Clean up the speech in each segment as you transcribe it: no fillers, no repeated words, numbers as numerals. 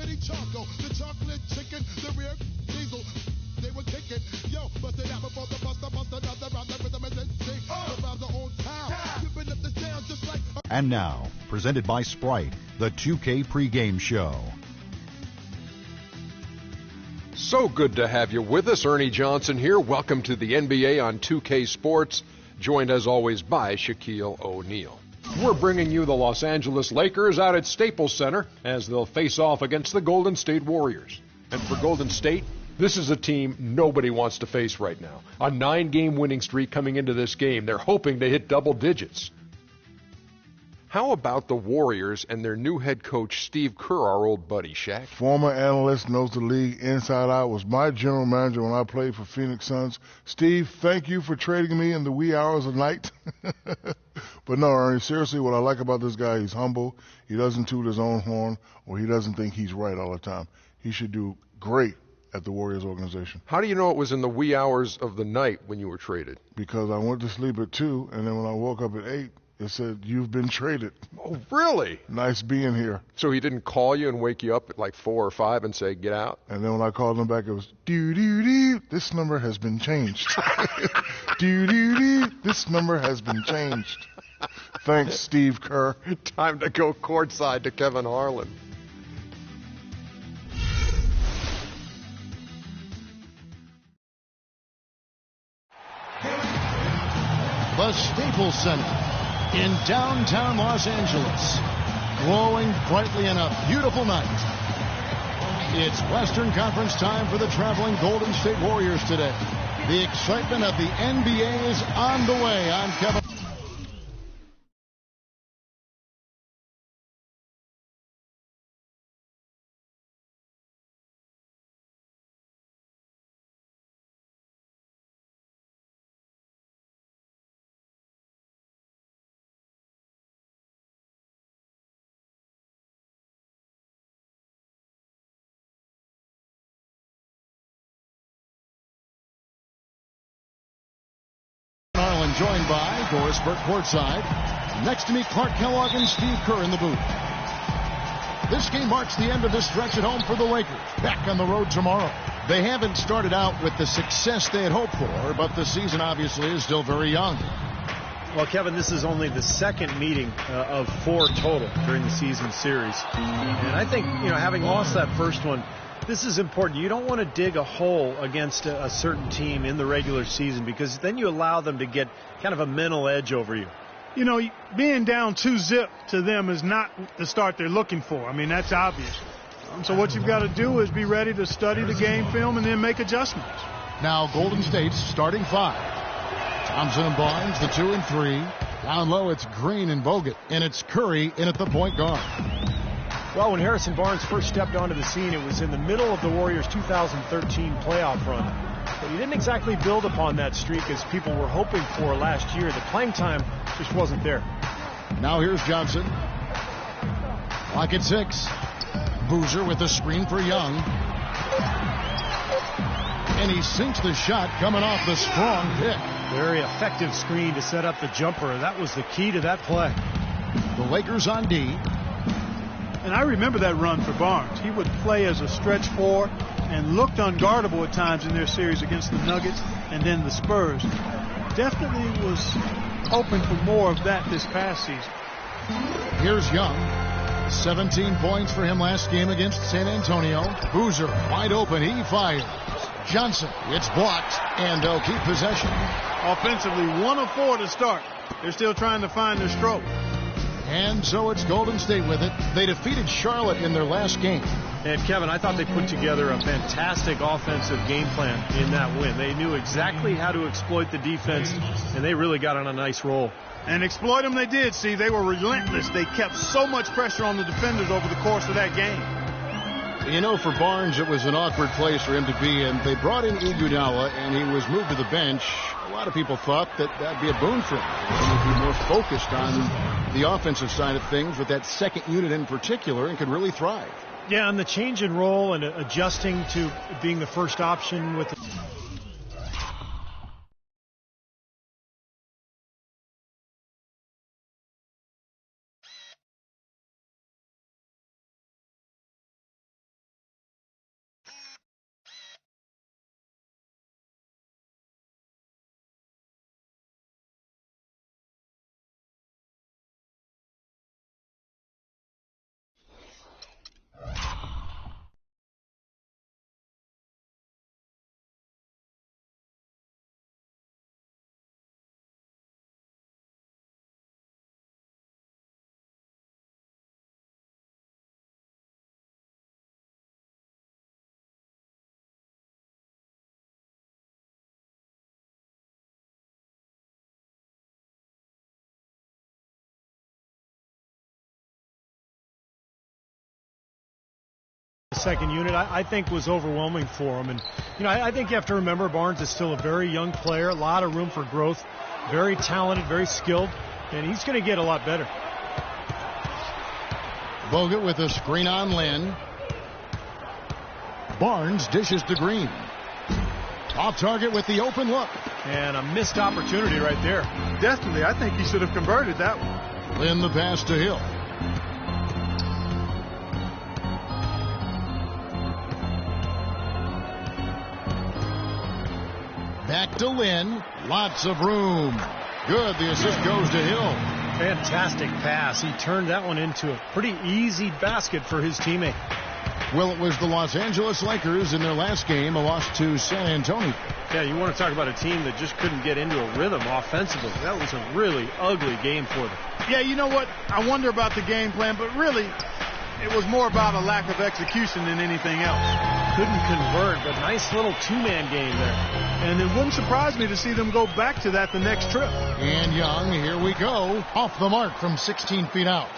spaghetti charcoal, the chocolate chicken, the rear diesel. They were kicking, yo, bust it out before the buster, bust another round, the rhythm is insane. The rhymes are on town, ripping up the sound just like. And now, presented by Sprite, the 2K pregame show. So good to have you with us. Ernie Johnson here. Welcome to the NBA on 2K Sports, joined as always by Shaquille O'Neal. We're bringing you the Los Angeles Lakers out at Staples Center as they'll face off against the Golden State Warriors. And for Golden State, this is a team nobody wants to face right now. A 9-game winning streak coming into this game. They're hoping to hit double digits. How about the Warriors and their new head coach, Steve Kerr, our old buddy, Shaq? Former analyst, knows the league inside out, was my general manager when I played for Phoenix Suns. Steve, thank you for trading me in the wee hours of night. But no, Ernie, seriously, what I like about this guy, he's humble. He doesn't toot his own horn, or he doesn't think he's right all the time. He should do great at the Warriors organization. How do you know it was in the wee hours of the night when you were traded? Because I went to sleep at 2, and then when I woke up at 8, it said, "You've been traded." Oh, really? Nice being here. So he didn't call you and wake you up at like 4 or 5 and say, get out? And then when I called him back, it was, doo-doo-doo, this number has been changed. Doo-doo-doo, this number has been changed. Thanks, Steve Kerr. Time to go courtside to Kevin Harlan. The Staples Center in downtown Los Angeles, glowing brightly in a beautiful night. It's Western Conference time for the traveling Golden State Warriors today. The excitement of the NBA is on the way. I'm Kevin. Joined by Doris Burke courtside. Next to me, Clark Kellogg and Steve Kerr in the booth. This game marks the end of this stretch at home for the Lakers. Back on the road tomorrow. They haven't started out with the success they had hoped for, but the season obviously is still very young. Well, Kevin, this is only the second meeting of 4 total during the season series. And I think, having lost that first one, this is important. You don't want to dig a hole against a certain team in the regular season because then you allow them to get kind of a mental edge over you. Being down 2-0 to them is not the start they're looking for. I mean, that's obvious. So what you've got to do is be ready to study the game film and then make adjustments. Now Golden State's starting 5. Thompson and Barnes, the 2 and 3. Down low, it's Green and Bogut. And it's Curry in at the point guard. Well, when Harrison Barnes first stepped onto the scene, it was in the middle of the Warriors' 2013 playoff run. But he didn't exactly build upon that streak as people were hoping for last year. The playing time just wasn't there. Now here's Johnson. Clock at 6. Boozer with the screen for Young. And he sinks the shot coming off the strong pick. Very effective screen to set up the jumper. That was the key to that play. The Lakers on D. And I remember that run for Barnes. He would play as a stretch 4 and looked unguardable at times in their series against the Nuggets and then the Spurs. Definitely was hoping for more of that this past season. Here's Young. 17 points for him last game against San Antonio. Boozer wide open. He fires. Johnson, it's blocked, and they'll keep possession. Offensively, 1 of 4 to start. They're still trying to find their stroke. And so it's Golden State with it. They defeated Charlotte in their last game. And Kevin, I thought they put together a fantastic offensive game plan in that win. They knew exactly how to exploit the defense, and they really got on a nice roll. And exploit them they did. See, they were relentless. They kept so much pressure on the defenders over the course of that game. For Barnes, it was an awkward place for him to be, and they brought in Iguodala, and he was moved to the bench. A lot of people thought that'd be a boon for him. He would be more focused on the offensive side of things with that second unit in particular and could really thrive. Yeah, and the change in role and adjusting to being the first option with the second unit, I think was overwhelming for him. And, I think you have to remember Barnes is still a very young player, a lot of room for growth, very talented, very skilled, and he's going to get a lot better. Bogut with a screen on Lynn. Barnes dishes to Green. Off target with the open look. And a missed opportunity right there. Definitely, I think he should have converted that one. Lynn the pass to Hill. Back to Lynn. Lots of room. Good. The assist goes to Hill. Fantastic pass. He turned that one into a pretty easy basket for his teammate. Well, it was the Los Angeles Lakers in their last game, a loss to San Antonio. Yeah, you want to talk about a team that just couldn't get into a rhythm offensively. That was a really ugly game for them. Yeah, you know what? I wonder about the game plan, but really, it was more about a lack of execution than anything else. Couldn't convert, but nice little two-man game there. And it wouldn't surprise me to see them go back to that the next trip. And Young, here we go. Off the mark from 16 feet out.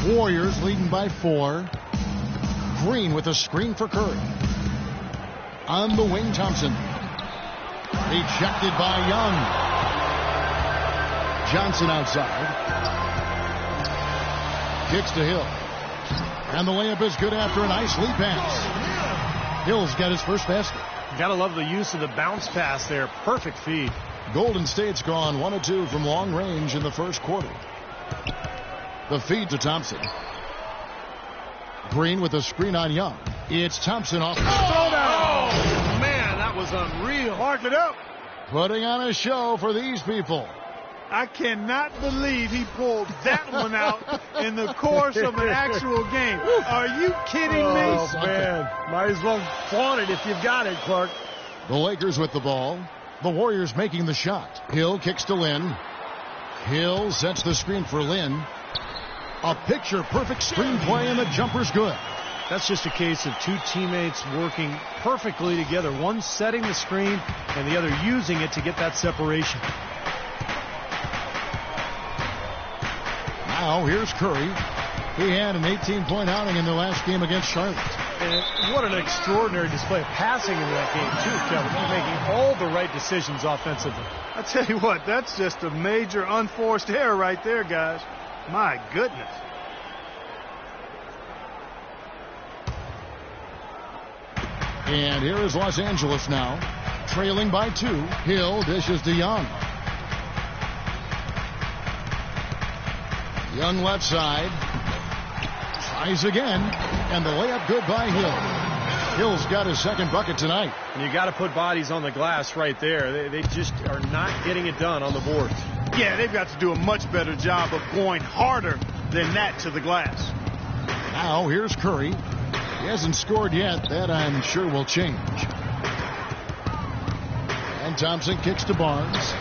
Warriors leading by 4. Green with a screen for Curry. On the wing, Thompson. Rejected by Young. Johnson outside. Kicks to Hill. And the layup is good after a nice lead pass. Hill's got his first basket. Gotta love the use of the bounce pass there. Perfect feed. Golden State's gone 1 of 2 from long range in the first quarter. The feed to Thompson. Green with a screen on Young. It's Thompson off. Oh, man, that was unreal. Mark it up. Putting on a show for these people. I cannot believe he pulled that one out in the course of an actual game. Are you kidding me? Oh, man. Might as well flaunt it if you've got it, Clark. The Lakers with the ball. The Warriors making the shot. Hill kicks to Lynn. Hill sets the screen for Lynn. A picture-perfect screen play, and the jumper's good. That's just a case of two teammates working perfectly together. One setting the screen, and the other using it to get that separation. Now, here's Curry. He had an 18-point outing in their last game against Charlotte. And what an extraordinary display of passing in that game, too, Kevin. He's making all the right decisions offensively. I tell you what, that's just a major unforced error right there, guys. My goodness. And here is Los Angeles now, trailing by 2. Hill dishes to Young. Young left side. Tries again. And the layup good by Hill. Hill's got his second bucket tonight. And you got to put bodies on the glass right there. They just are not getting it done on the boards. Yeah, they've got to do a much better job of going harder than that to the glass. Now here's Curry. He hasn't scored yet. That I'm sure will change. And Thompson kicks to Barnes.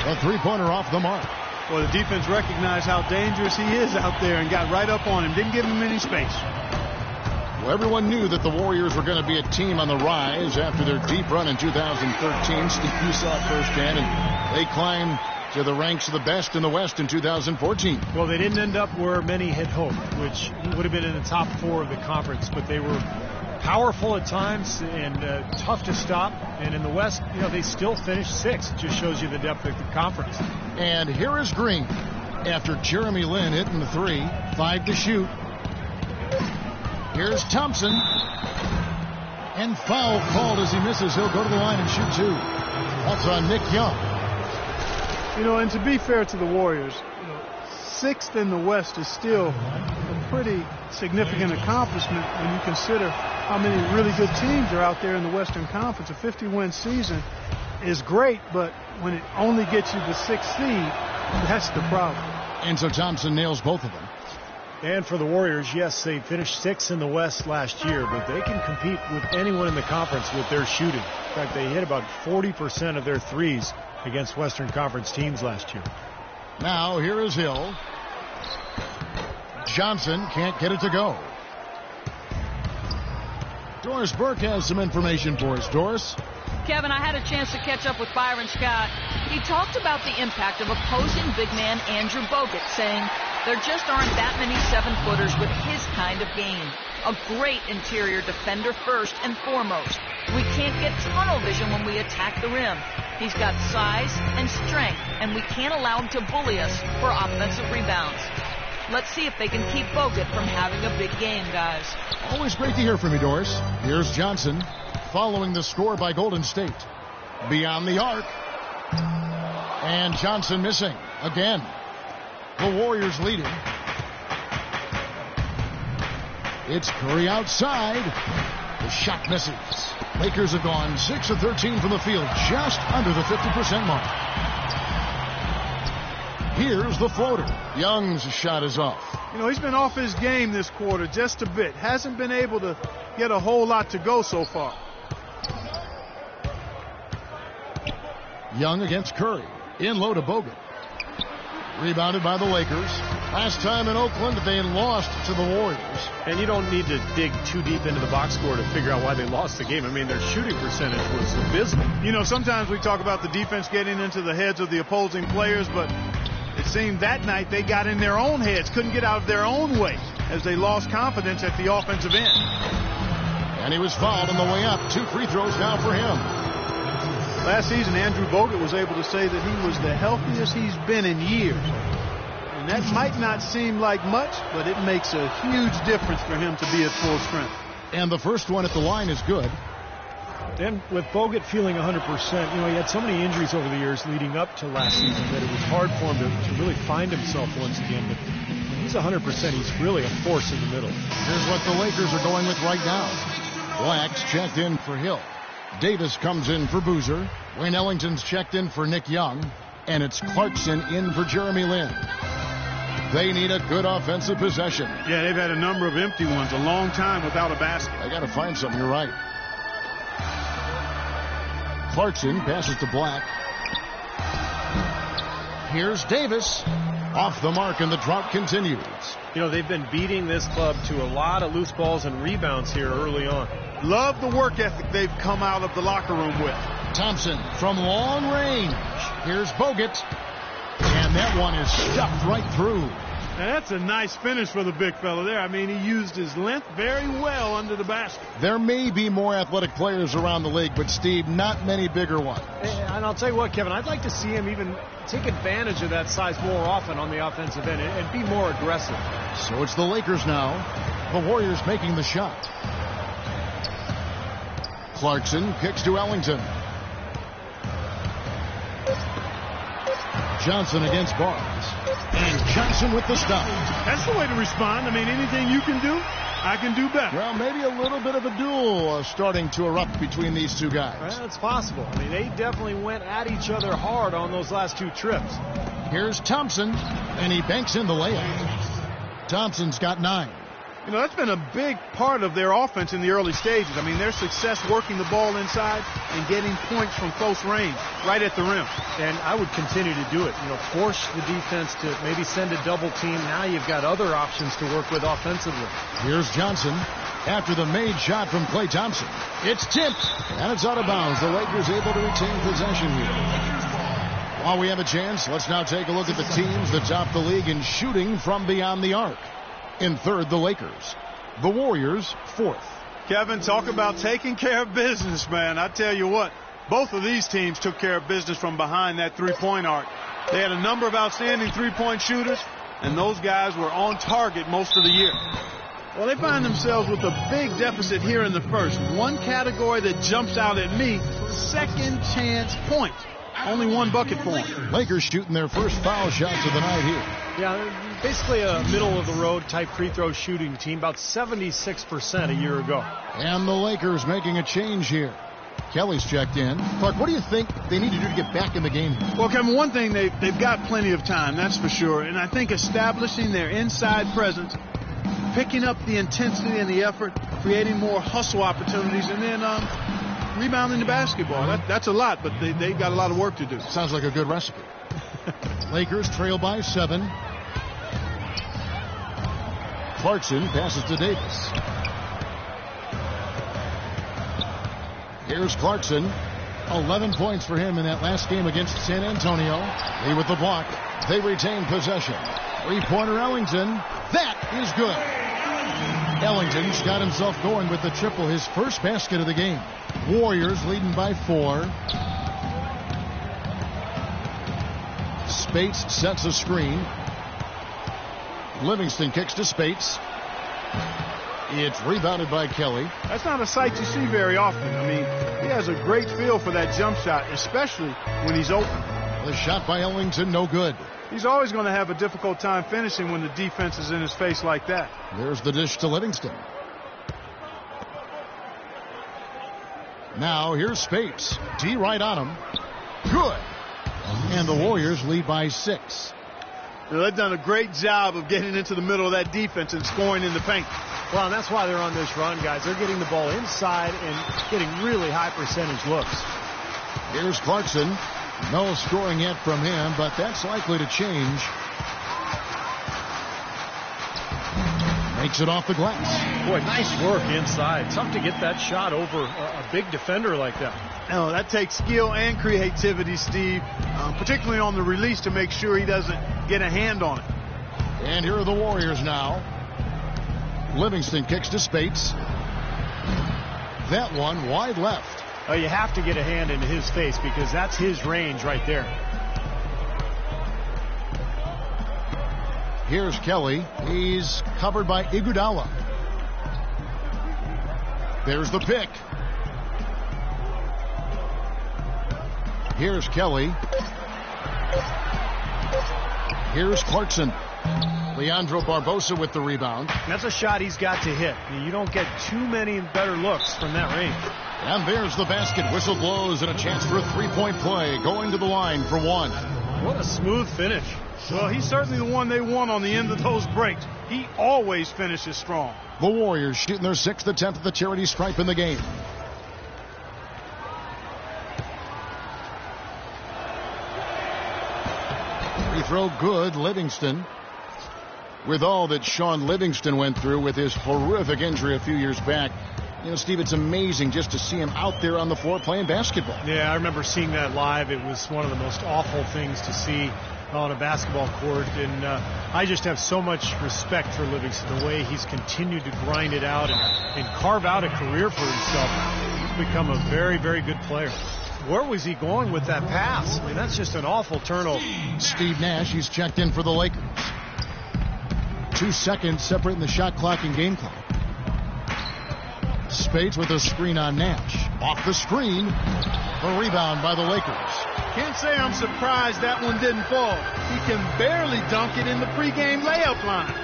A three-pointer off the mark. Well, the defense recognized how dangerous he is out there and got right up on him. Didn't give him any space. Well, everyone knew that the Warriors were going to be a team on the rise after their deep run in 2013. Steve, you saw it firsthand, and they climbed to the ranks of the best in the West in 2014. Well, they didn't end up where many had hoped, which would have been in the top 4 of the conference, but they were powerful at times and tough to stop. And in the West, they still finished 6th. It just shows you the depth of the conference. And here is Green after Jeremy Lin hitting the 3. 5 to shoot. Here's Thompson. And foul called as he misses. He'll go to the line and shoot 2. That's on Nick Young. And to be fair to the Warriors, 6th in the West is still a pretty significant accomplishment when you consider how many really good teams are out there in the Western Conference. A 50-win season is great, but when it only gets you the 6th seed, that's the problem. And so Thompson nails both of them. And for the Warriors, yes, they finished 6th in the West last year, but they can compete with anyone in the conference with their shooting. In fact, they hit about 40% of their threes against Western Conference teams last year. Now, here is Hill. Johnson can't get it to go. Doris Burke has some information for us. Doris? Kevin, I had a chance to catch up with Byron Scott. He talked about the impact of opposing big man Andrew Bogut, saying There just aren't that many 7-footers with his kind of game. A great interior defender first and foremost. We can't get tunnel vision when we attack the rim. He's got size and strength, and we can't allow him to bully us for offensive rebounds. Let's see if they can keep Bogut from having a big game, guys. Always great to hear from you, Doris. Here's Johnson following the score by Golden State. Beyond the arc. And Johnson missing again. The Warriors leading. It's Curry outside. The shot misses. Lakers have gone 6 of 13 from the field, just under the 50% mark. Here's the floater. Young's shot is off. You know, he's been off his game this quarter just a bit. Hasn't been able to get a whole lot to go so far. Young against Curry. In low to Bogut. Rebounded by the Lakers. Last time in Oakland, they lost to the Warriors. And you don't need to dig too deep into the box score to figure out why they lost the game. I mean, their shooting percentage was abysmal. You know, sometimes we talk about the defense getting into the heads of the opposing players, but it seemed that night they got in their own heads, couldn't get out of their own way as they lost confidence at the offensive end. And he was fouled on the way up. 2 free throws now for him. Last season, Andrew Bogut was able to say that he was the healthiest he's been in years. And that might not seem like much, but it makes a huge difference for him to be at full strength. And the first one at the line is good. And with Bogut feeling 100%, you know, he had so many injuries over the years leading up to last season that it was hard for him to really find himself once again. But when he's 100%, he's really a force in the middle. Here's what the Lakers are going with right now. Black's checked in for Hill. Davis comes in for Boozer. Wayne Ellington's checked in for Nick Young. And it's Clarkson in for Jeremy Lin. They need a good offensive possession. Yeah, they've had a number of empty ones, a long time without a basket. They got to find something, you're right. Clarkson passes to Black. Here's Davis. Off the mark, and the drought continues. You know, they've been beating this club to a lot of loose balls and rebounds here early on. Love the work ethic they've come out of the locker room with. Thompson from long range. Here's Bogut. And that one is stuffed right through. And that's a nice finish for the big fella there. I mean, he used his length very well under the basket. There may be more athletic players around the league, but, Steve, not many bigger ones. And I'll tell you what, Kevin, I'd like to see him even take advantage of that size more often on the offensive end and be more aggressive. So it's the Lakers now. The Warriors making the shot. Clarkson kicks to Ellington. Johnson against Barnes. And Johnson with the stop. That's the way to respond. I mean, anything you can do, I can do better. Well, maybe a little bit of a duel starting to erupt between these two guys. Well, it's possible. I mean, they definitely went at each other hard on those last 2 trips. Here's Thompson, and he banks in the layup. Thompson's got 9. You know, that's been a big part of their offense in the early stages. I mean, their success working the ball inside and getting points from close range right at the rim. And I would continue to do it. You know, force the defense to maybe send a double team. Now you've got other options to work with offensively. Here's Johnson after the made shot from Klay Thompson. It's tipped, and it's out of bounds. The Lakers able to retain possession here. While we have a chance, let's now take a look at the teams that top the league in shooting from beyond the arc. In third, the Lakers. The Warriors, fourth. Kevin, talk about taking care of business, man. I tell you what, both of these teams took care of business from behind that three-point arc. They had a number of outstanding three-point shooters, and those guys were on target most of the year. Well, they find themselves with a big deficit here in the first. One category that jumps out at me, second chance points. Only 1 bucket for them. Lakers shooting their first foul shots of the night here. Yeah, basically a middle-of-the-road type free throw shooting team, about 76% a year ago. And the Lakers making a change here. Kelly's checked in. Clark, what do you think they need to do to get back in the game? Well, Kevin, one thing, they've got plenty of time, that's for sure. And I think establishing their inside presence, picking up the intensity and the effort, creating more hustle opportunities, and then rebounding the basketball. That's a lot, but they got a lot of work to do. Sounds like a good recipe. Lakers trail by 7. Clarkson passes to Davis. Here's Clarkson. 11 points for him in that last game against San Antonio. He with the block. They retain possession. Three-pointer Ellington. That is good. Ellington's got himself going with the triple, his first basket of the game. Warriors leading by 4. Spates sets a screen. Livingston kicks to Spates. It's rebounded by Kelly. That's not a sight you see very often. I mean, he has a great feel for that jump shot, especially when he's open. The shot by Ellington, no good. He's always going to have a difficult time finishing when the defense is in his face like that. There's the dish to Livingston. Now here's Spates. D right on him. Good. And the Warriors lead by 6. They've done a great job of getting into the middle of that defense and scoring in the paint. Well, and that's why they're on this run, guys. They're getting the ball inside and getting really high percentage looks. Here's Clarkson. No scoring yet from him, but that's likely to change. Makes it off the glass. Boy, nice work inside. Tough to get that shot over a big defender like that. Oh, that takes skill and creativity, Steve, particularly on the release to make sure he doesn't get a hand on it. And here are the Warriors now. Livingston kicks to Spates. That one wide left. Oh, you have to get a hand into his face because that's his range right there. Here's Kelly. He's covered by Iguodala. There's the pick. Here's Kelly. Here's Clarkson. Leandro Barbosa with the rebound. That's a shot he's got to hit. You don't get too many better looks from that range. And there's the basket. Whistle blows and a chance for a three-point play. Going to the line for 1. What a smooth finish. Well, he's certainly the one they want on the end of those breaks. He always finishes strong. The Warriors shooting their 6th attempt at the charity stripe in the game. Free throw good. Livingston. With all that Sean Livingston went through with his horrific injury a few years back, you know, Steve, it's amazing just to see him out there on the floor playing basketball. Yeah, I remember seeing that live. It was one of the most awful things to see on a basketball court, and I just have so much respect for Livingston, the way he's continued to grind it out and carve out a career for himself. He's become a very, very good player. Where was he going with that pass? I mean, that's just an awful turnover. Steve Nash, he's checked in for the Lakers. 2 seconds separating the shot clock and game clock. Spates with a screen on Nash. Off the screen. A rebound by the Lakers. Can't say I'm surprised that one didn't fall. He can barely dunk it in the pregame layup line.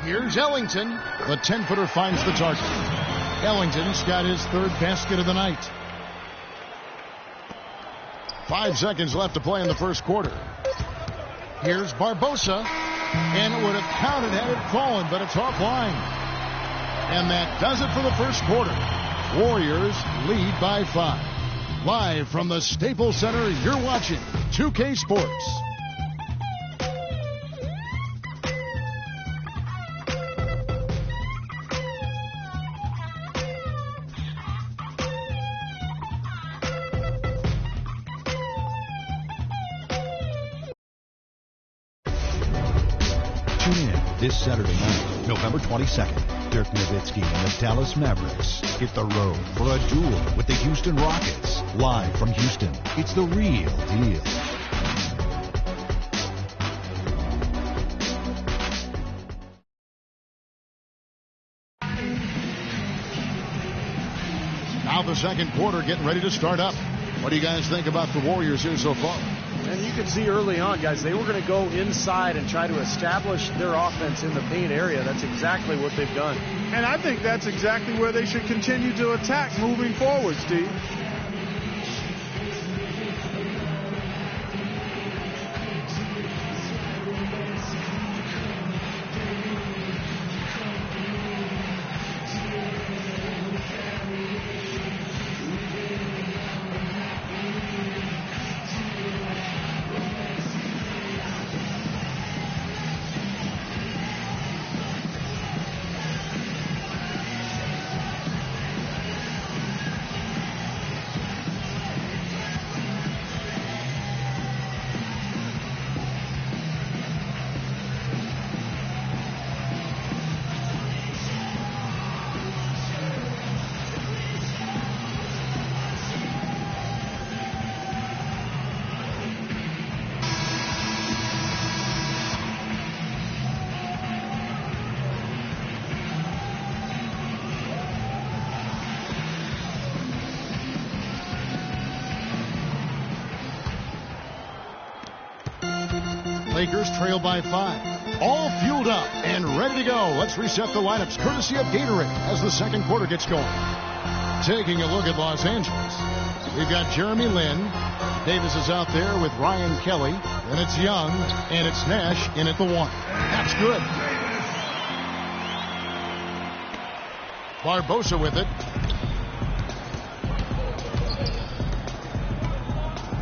Here's Ellington. The 10-footer finds the target. Ellington's got his 3rd basket of the night. 5 seconds left to play in the first quarter. Here's Barbosa, and it would have counted had it fallen, but it's offline. And that does it for the first quarter. Warriors lead by 5. Live from the Staples Center, you're watching 2K Sports. Tune in this Saturday night, November 22nd. Dirk Nowitzki and the Dallas Mavericks hit the road for a duel with the Houston Rockets. Live from Houston, it's the real deal. Now the second quarter getting ready to start up. What do you guys think about the Warriors here so far? And you can see early on, guys, they were going to go inside and try to establish their offense in the paint area. That's exactly what they've done. And I think that's exactly where they should continue to attack moving forward, Steve. Lakers trail by 5. All fueled up and ready to go. Let's reset the lineups courtesy of Gatorade as the second quarter gets going. Taking a look at Los Angeles, we've got Jeremy Lin. Davis is out there with Ryan Kelly. Then it's Young, and it's Nash in at the 1. That's good. Barbosa with it.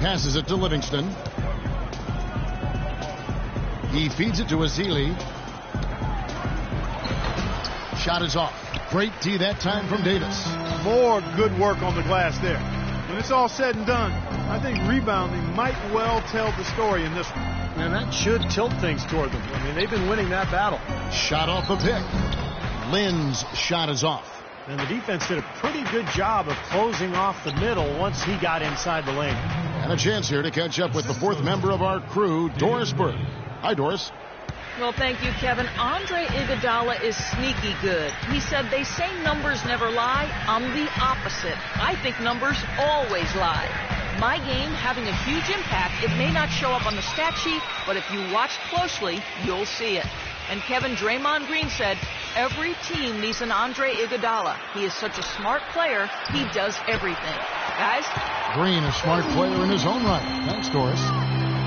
Passes it to Livingston. He feeds it to Azili. Shot is off. Great D that time from Davis. More good work on the glass there. When it's all said and done, I think rebounding might well tell the story in this one. And that should tilt things toward them. I mean, they've been winning that battle. Shot off the pick. Lynn's shot is off. And the defense did a pretty good job of closing off the middle once he got inside the lane. And a chance here to catch up with the fourth member of our crew, Doris Burke. Hi, Doris. Well, thank you, Kevin. Andre Iguodala is sneaky good. He said they say numbers never lie. I'm the opposite. I think numbers always lie. My game having a huge impact. It may not show up on the stat sheet, but if you watch closely, you'll see it. And Kevin, Draymond Green said, every team needs an Andre Iguodala. He is such a smart player. He does everything. Guys? Green, a smart player in his own right. Thanks, Doris.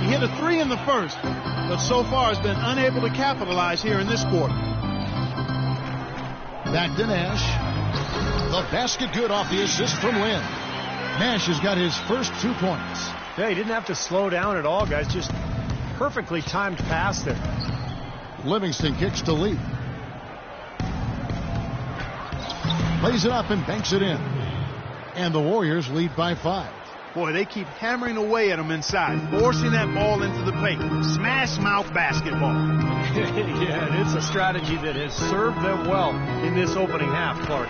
He hit a 3 in the first, but so far has been unable to capitalize here in this quarter. Back to Nash. The basket good off the assist from Lynn. Nash has got his first 2 points. Yeah, he didn't have to slow down at all, guys. Just perfectly timed pass there. Livingston kicks to Lee. Lays it up and banks it in. And the Warriors lead by 5. Boy, they keep hammering away at him inside, forcing that ball into the paint. Smash mouth basketball. Yeah, and it's a strategy that has served them well in this opening half, Clark.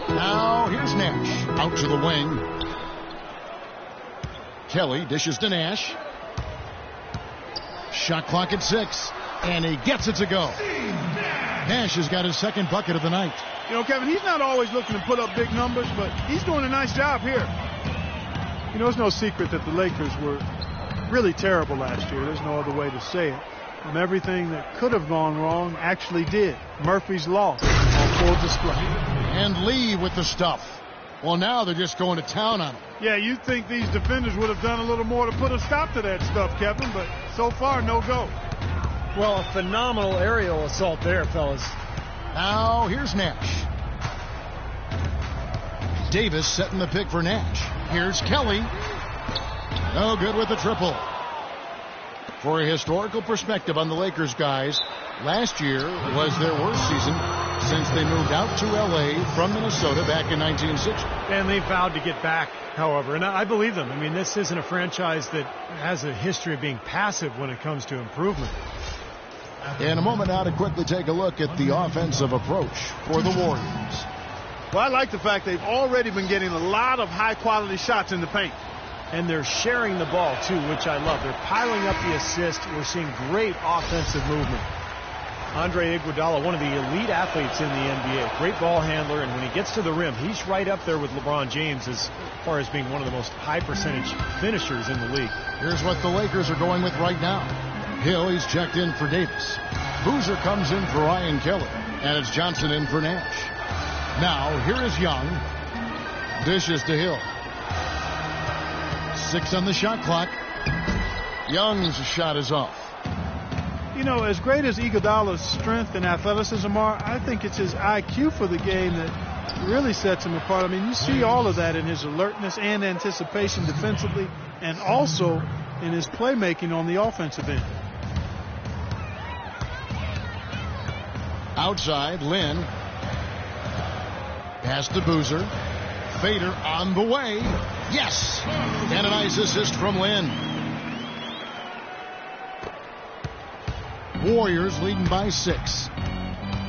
Now, here's Nash. Out to the wing. Kelly dishes to Nash. Shot clock at 6. And he gets it to go. Nash has got his second bucket of the night. You know, Kevin, he's not always looking to put up big numbers, but he's doing a nice job here. You know, it's no secret that the Lakers were really terrible last year. There's no other way to say it. And everything that could have gone wrong actually did. Murphy's Law on full display. And Lee with the stuff. Well, now they're just going to town on him. Yeah, you'd think these defenders would have done a little more to put a stop to that stuff, Kevin, but so far, no go. Well, a phenomenal aerial assault there, fellas. Now, here's Nash. Davis setting the pick for Nash. Here's Kelly. No good with the triple. For a historical perspective on the Lakers, guys, last year was their worst season since they moved out to L.A. from Minnesota back in 1960. And they vowed to get back, however, and I believe them. I mean, this isn't a franchise that has a history of being passive when it comes to improvement. In a moment now to quickly take a look at the offensive approach for the Warriors. Well, I like the fact they've already been getting a lot of high-quality shots in the paint. And they're sharing the ball, too, which I love. They're piling up the assist. We're seeing great offensive movement. Andre Iguodala, one of the elite athletes in the NBA. Great ball handler, and when he gets to the rim, he's right up there with LeBron James as far as being one of the most high-percentage finishers in the league. Here's what the Lakers are going with right now. Hill, he's checked in for Davis. Boozer comes in for Ryan Kelly, and it's Johnson in for Nash. Now, here is Young. Dishes to Hill. 6 on the shot clock. Young's shot is off. You know, as great as Iguodala's strength and athleticism are, I think it's his IQ for the game that really sets him apart. I mean, you see all of that in his alertness and anticipation defensively, and also in his playmaking on the offensive end. Outside, Lynn. Pass to Boozer. Fader on the way. Yes! And a nice assist from Lynn. Warriors leading by 6.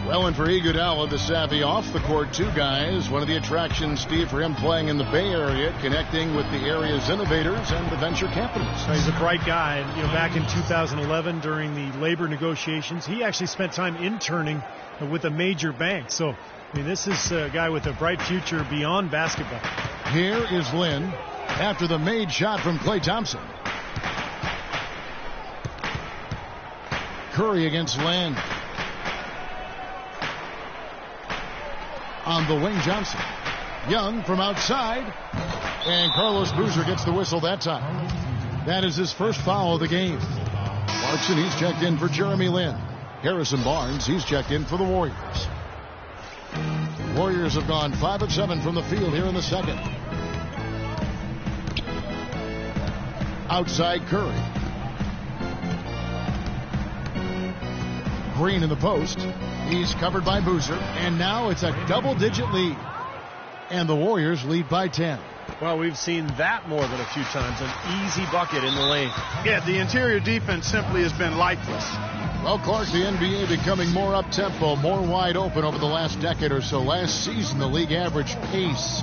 Well, and for Iguodala, the savvy off-the-court two guys. One of the attractions, Steve, for him playing in the Bay Area, connecting with the area's innovators and the venture capitalists. He's a bright guy. And, you know, back in 2011 during the labor negotiations, he actually spent time interning with a major bank. So, I mean, this is a guy with a bright future beyond basketball. Here is Lynn after the made shot from Klay Thompson. Curry against Lynn. On the wing, Johnson. Young from outside. And Carlos Boozer gets the whistle that time. That is his first foul of the game. Clarkson, he's checked in for Jeremy Lin. Harrison Barnes, he's checked in for the Warriors. Warriors have gone 5 of 7 from the field here in the second. Outside Curry. Green in the post. He's covered by Boozer. And now it's a double-digit lead. And the Warriors lead by 10. Well, we've seen that more than a few times. An easy bucket in the lane. Yeah, the interior defense simply has been lifeless. Well, Clark, the NBA becoming more up-tempo, more wide open over the last decade or so. Last season, the league average pace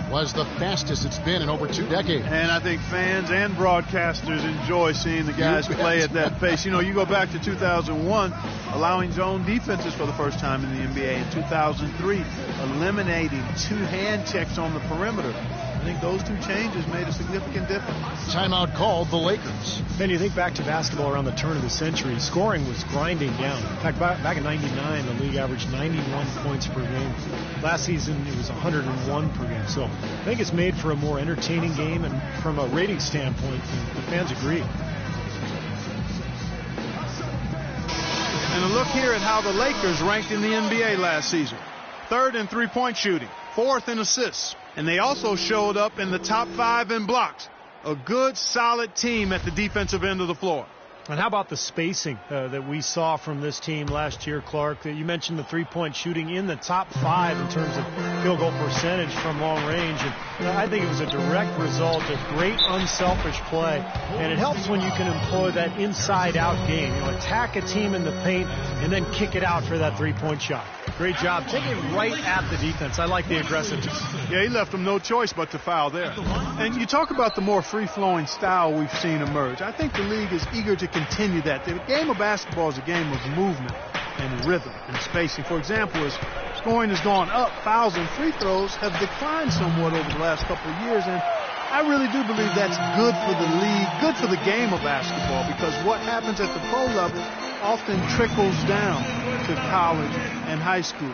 was the fastest it's been in over 2 decades. And I think fans and broadcasters enjoy seeing the guys play at that pace. You know, you go back to 2001, allowing zone defenses for the first time in the NBA. In 2003, eliminating 2 hand checks on the perimeter. I think those 2 changes made a significant difference. Timeout called the Lakers. Man, you think back to basketball around the turn of the century, scoring was grinding down. In fact, back in '99, the league averaged 91 points per game. Last season, it was 101 per game. So I think it's made for a more entertaining game, and from a rating standpoint, the fans agree. And a look here at how the Lakers ranked in the NBA last season. 3rd in three-point shooting, 4th in assists. And they also showed up in the top 5 in blocks. A good, solid team at the defensive end of the floor. And how about the spacing that we saw from this team last year, Clark? You mentioned the three-point shooting in the top 5 in terms of field goal percentage from long range. And I think it was a direct result of great unselfish play. And it helps when you can employ that inside-out game. You know, attack a team in the paint and then kick it out for that three-point shot. Great job. Take it right at the defense. I like the aggressiveness. Yeah, he left them no choice but to foul there. And you talk about the more free-flowing style we've seen emerge. I think the league is eager to continue that. The game of basketball is a game of movement and rhythm and spacing. For example, as scoring has gone up, fouls and free throws have declined somewhat over the last couple of years. And I really do believe that's good for the league, good for the game of basketball, because what happens at the pro level often trickles down to college and high school.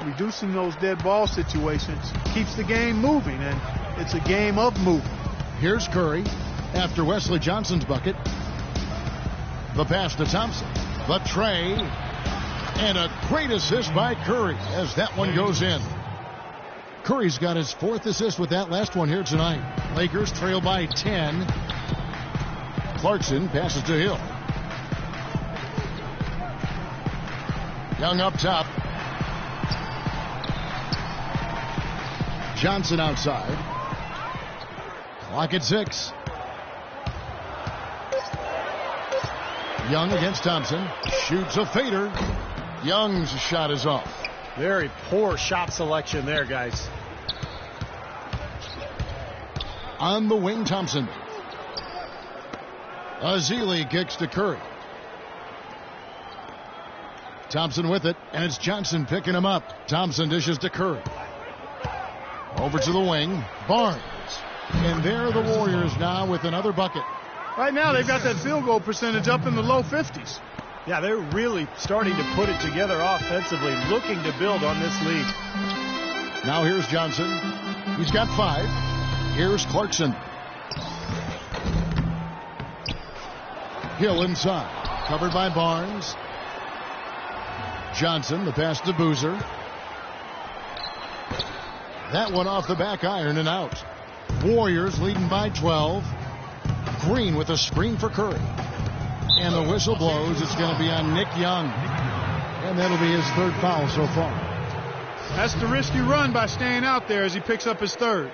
Reducing those dead ball situations keeps the game moving, and it's a game of movement. Here's Curry after Wesley Johnson's bucket. The pass to Thompson. The tray. And a great assist by Curry as that one goes in. Curry's got his 4th assist with that last one here tonight. Lakers trail by 10. Clarkson passes to Hill. Young up top. Johnson outside. Clock at 6. Young against Thompson. Shoots a fader. Young's shot is off. Very poor shot selection there, guys. On the wing, Thompson. Azili kicks to Curry. Thompson with it, and it's Johnson picking him up. Thompson dishes to Curry. Over to the wing, Barnes. And there are the Warriors now with another bucket. Right now, they've got that field goal percentage up in the low 50s. Yeah, they're really starting to put it together offensively, looking to build on this lead. Now here's Johnson. He's got 5. Here's Clarkson. Hill inside. Covered by Barnes. Johnson, the pass to Boozer. That one off the back iron and out. Warriors leading by 12. Green with a screen for Curry. And the whistle blows. It's going to be on Nick Young. And that'll be his 3rd foul so far. That's the risky run by staying out there as he picks up his 3rd.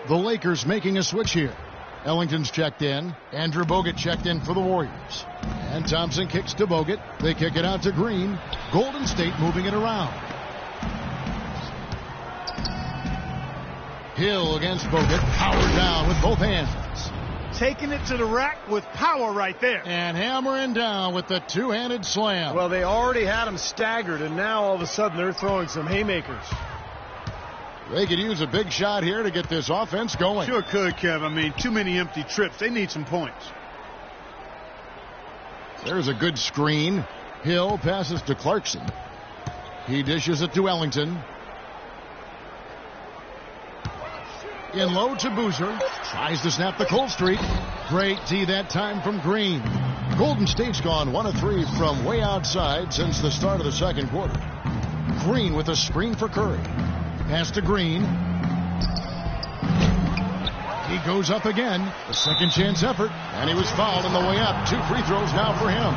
The Lakers making a switch here. Ellington's checked in. Andrew Bogut checked in for the Warriors. And Thompson kicks to Bogut. They kick it out to Green. Golden State moving it around. Hill against Bogut. Powered down with both hands. Taking it to the rack with power right there. And hammering down with the 2-handed slam. Well, they already had him staggered, and now all of a sudden they're throwing some haymakers. They could use a big shot here to get this offense going. Sure could, Kev. I mean, too many empty trips. They need some points. There's a good screen. Hill passes to Clarkson. He dishes it to Ellington. In low to Boozer. Tries to snap the cold streak. Great D that time from Green. Golden State's gone 1 of 3 from way outside since the start of the second quarter. Green with a screen for Curry. Pass to Green. He goes up again. A second chance effort. And he was fouled on the way up. 2 free throws now for him.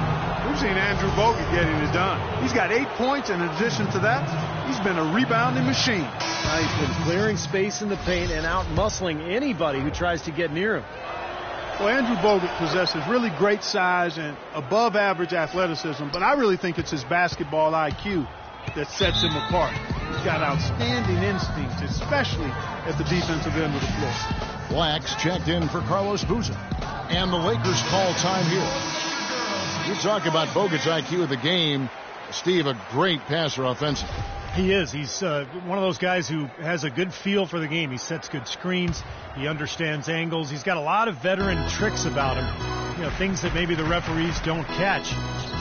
We've seen Andrew Bogut getting it done. He's got 8 points. In addition to that, he's been a rebounding machine. He's been clearing space in the paint and out-muscling anybody who tries to get near him. Well, Andrew Bogut possesses really great size and above-average athleticism, but I really think it's his basketball IQ that sets him apart. He's got outstanding instincts, especially at the defensive end of the floor. Black's checked in for Carlos Boozer. And the Lakers call time here. You talk about Bogut's IQ of the game. Steve, a great passer offensively. He is. He's one of those guys who has a good feel for the game. He sets good screens. He understands angles. He's got a lot of veteran tricks about him. You know, things that maybe the referees don't catch.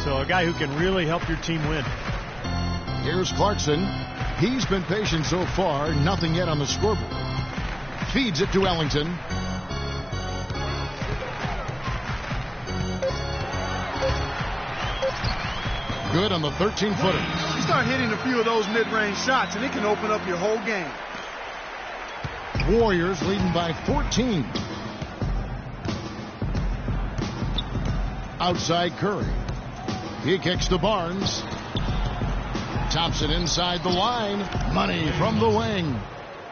So a guy who can really help your team win. Here's Clarkson. He's been patient so far. Nothing yet on the scoreboard. Feeds it to Ellington. Good on the 13-footer. You start hitting a few of those mid-range shots, and it can open up your whole game. Warriors leading by 14. Outside Curry. He kicks to Barnes. Thompson inside the line. Money from the wing.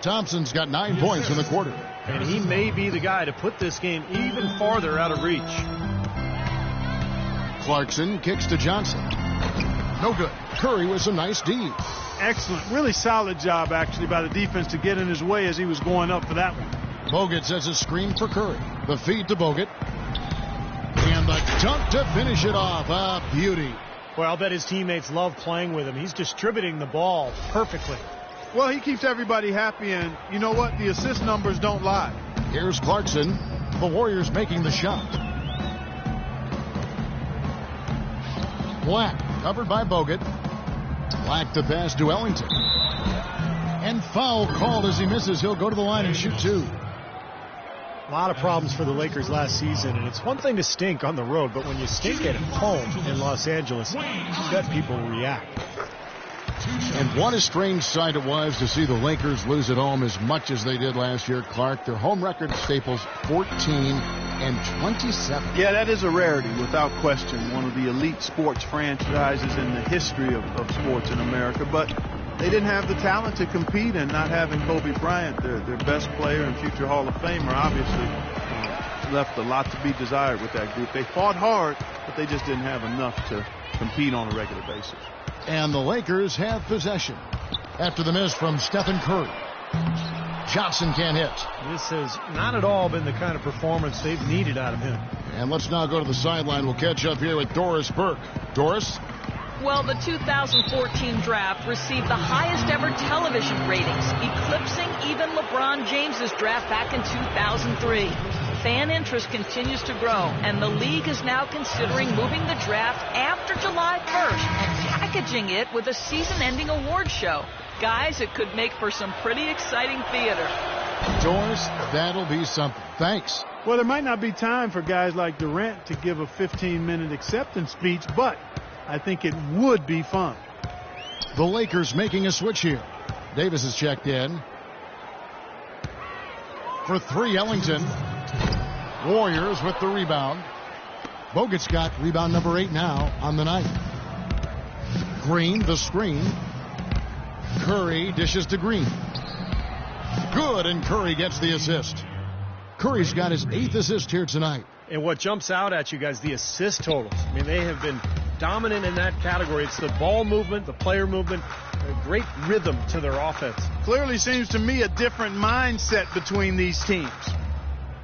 Thompson's got 9 points in the quarter. And he may be the guy to put this game even farther out of reach. Clarkson kicks to Johnson. No good. Curry with some nice D. Excellent. Really solid job, actually, by the defense to get in his way as he was going up for that one. Bogut sets a screen for Curry. The feed to Bogut. And the dunk to finish it off. A beauty. Well, I'll bet his teammates love playing with him. He's distributing the ball perfectly. Well, he keeps everybody happy, and you know what? The assist numbers don't lie. Here's Clarkson. The Warriors making the shot. Black covered by Bogut. Black to pass to Ellington. And foul called as he misses. He'll go to the line and shoot 2. A lot of problems for the Lakers last season, and it's one thing to stink on the road, but when you stink at home in Los Angeles, you bet people react. And what a strange sight it was to see the Lakers lose at home as much as they did last year. Clark, their home record at Staples, 14-27. Yeah, that is a rarity, without question. One of the elite sports franchises in the history of sports in America. But they didn't have the talent to compete, and not having Kobe Bryant, their best player and future Hall of Famer, obviously left a lot to be desired with that group. They fought hard, but they just didn't have enough to compete on a regular basis. And the Lakers have possession after the miss from Stephen Curry. Johnson can't hit. This has not at all been the kind of performance they've needed out of him. And let's now go to the sideline. We'll catch up here with Doris Burke. Doris? Well, the 2014 draft received the highest ever television ratings, eclipsing even LeBron James's draft back in 2003. Fan interest continues to grow, and the league is now considering moving the draft after July 1st and packaging it with a season-ending award show. Guys, it could make for some pretty exciting theater. Doris, that'll be something. Thanks. Well, there might not be time for guys like Durant to give a 15-minute acceptance speech, but I think it would be fun. The Lakers making a switch here. Davis is checked in. For 3, Ellington. Warriors with the rebound. Bogut's got rebound number 8 now on the night. Green, the screen. Curry dishes to Green. Good, and Curry gets the assist. Curry's got his 8th assist here tonight. And what jumps out at you guys, the assist totals. I mean, they have been dominant in that category. It's the ball movement, the player movement, a great rhythm to their offense. Clearly seems to me a different mindset between these teams.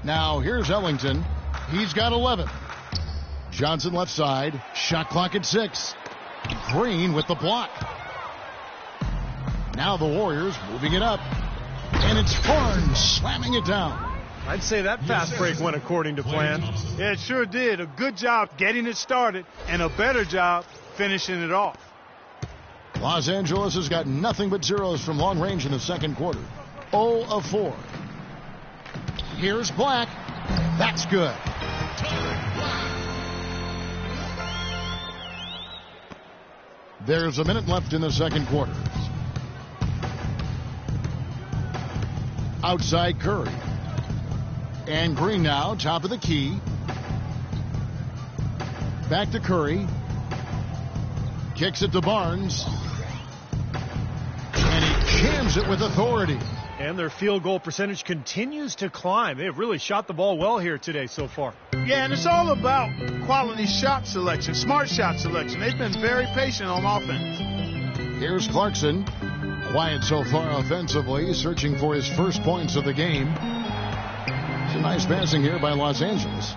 Now, here's Ellington. He's got 11. Johnson left side. Shot clock at 6. Green with the block. Now the Warriors moving it up. And it's Barnes slamming it down. I'd say that fast break went according to plan. Yeah, it sure did. A good job getting it started and a better job finishing it off. Los Angeles has got nothing but zeros from long range in the second quarter. 0 of 4. Here's Black. That's good. There's a minute left in the second quarter. Outside Curry. And Green now, top of the key. Back to Curry. Kicks it to Barnes. And he jams it with authority. And their field goal percentage continues to climb. They've really shot the ball well here today so far. Yeah, and it's all about quality shot selection, smart shot selection. They've been very patient on offense. Here's Clarkson. Quiet so far offensively, searching for his first points of the game. It's a nice passing here by Los Angeles.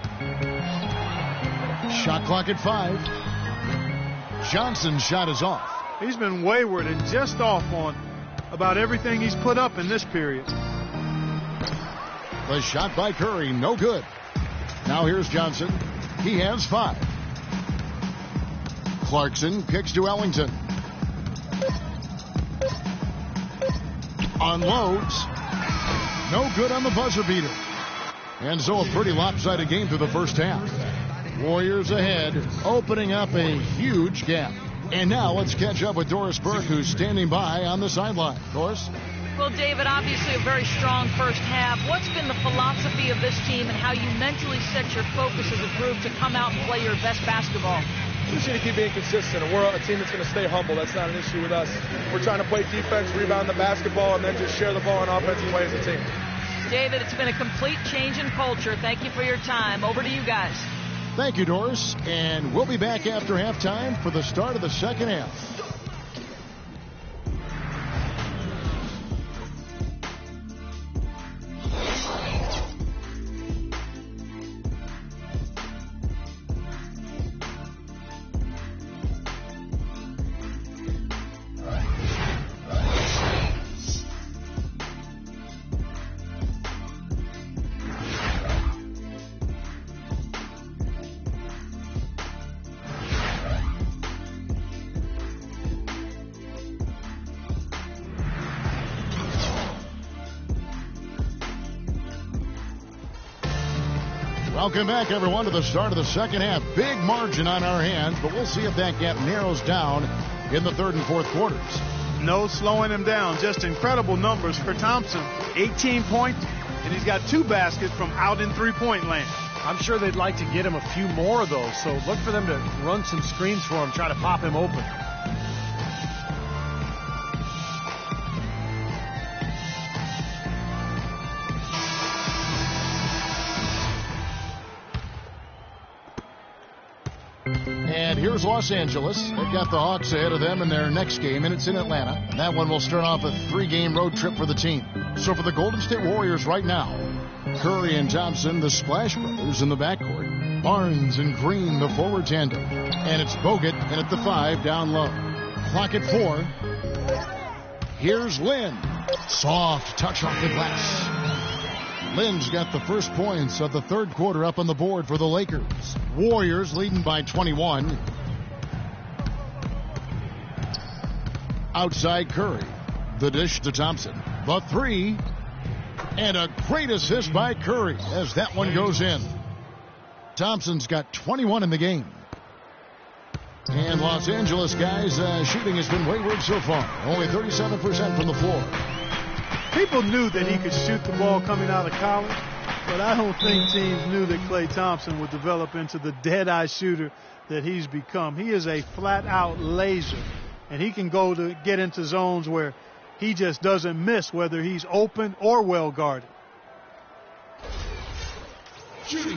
Shot clock at 5. Johnson's shot is off. He's been wayward and just off on about everything he's put up in this period. The shot by Curry, no good. Now here's Johnson. He has 5. Clarkson kicks to Ellington. Unloads. No good on the buzzer beater. And so a pretty lopsided game through the first half. Warriors ahead, opening up a huge gap. And now let's catch up with Doris Burke, who's standing by on the sideline. Doris? Well, David, obviously a very strong first half. What's been the philosophy of this team and how you mentally set your focus as a group to come out and play your best basketball? We just need to keep being consistent. We're a team that's going to stay humble. That's not an issue with us. We're trying to play defense, rebound the basketball, and then just share the ball in offensive way as a team. David, it's been a complete change in culture. Thank you for your time. Over to you guys. Thank you, Doris. And we'll be back after halftime for the start of the second half. Welcome back, everyone, to the start of the second half. Big margin on our hands, but we'll see if that gap narrows down in the third and fourth quarters. No slowing him down. Just incredible numbers for Thompson. 18 points, and he's got 2 baskets from out in three-point land. I'm sure they'd like to get him a few more of those, so look for them to run some screens for him, try to pop him open. And here's Los Angeles. They've got the Hawks ahead of them in their next game, and it's in Atlanta. And that one will start off a 3-game road trip for the team. So for the Golden State Warriors right now, Curry and Thompson, the Splash Brothers in the backcourt. Barnes and Green, the forward tandem. And it's Bogut in at the 5 down low. Clock at 4. Here's Lynn. Soft touch off the glass. Lynn's got the first points of the third quarter up on the board for the Lakers. Warriors leading by 21. Outside Curry. The dish to Thompson. The 3. And a great assist by Curry as that one goes in. Thompson's got 21 in the game. And Los Angeles guys, shooting has been wayward so far. Only 37% from the floor. People knew that he could shoot the ball coming out of college, but I don't think teams knew that Klay Thompson would develop into the dead-eye shooter that he's become. He is a flat-out laser, and he can go to get into zones where he just doesn't miss, whether he's open or well-guarded.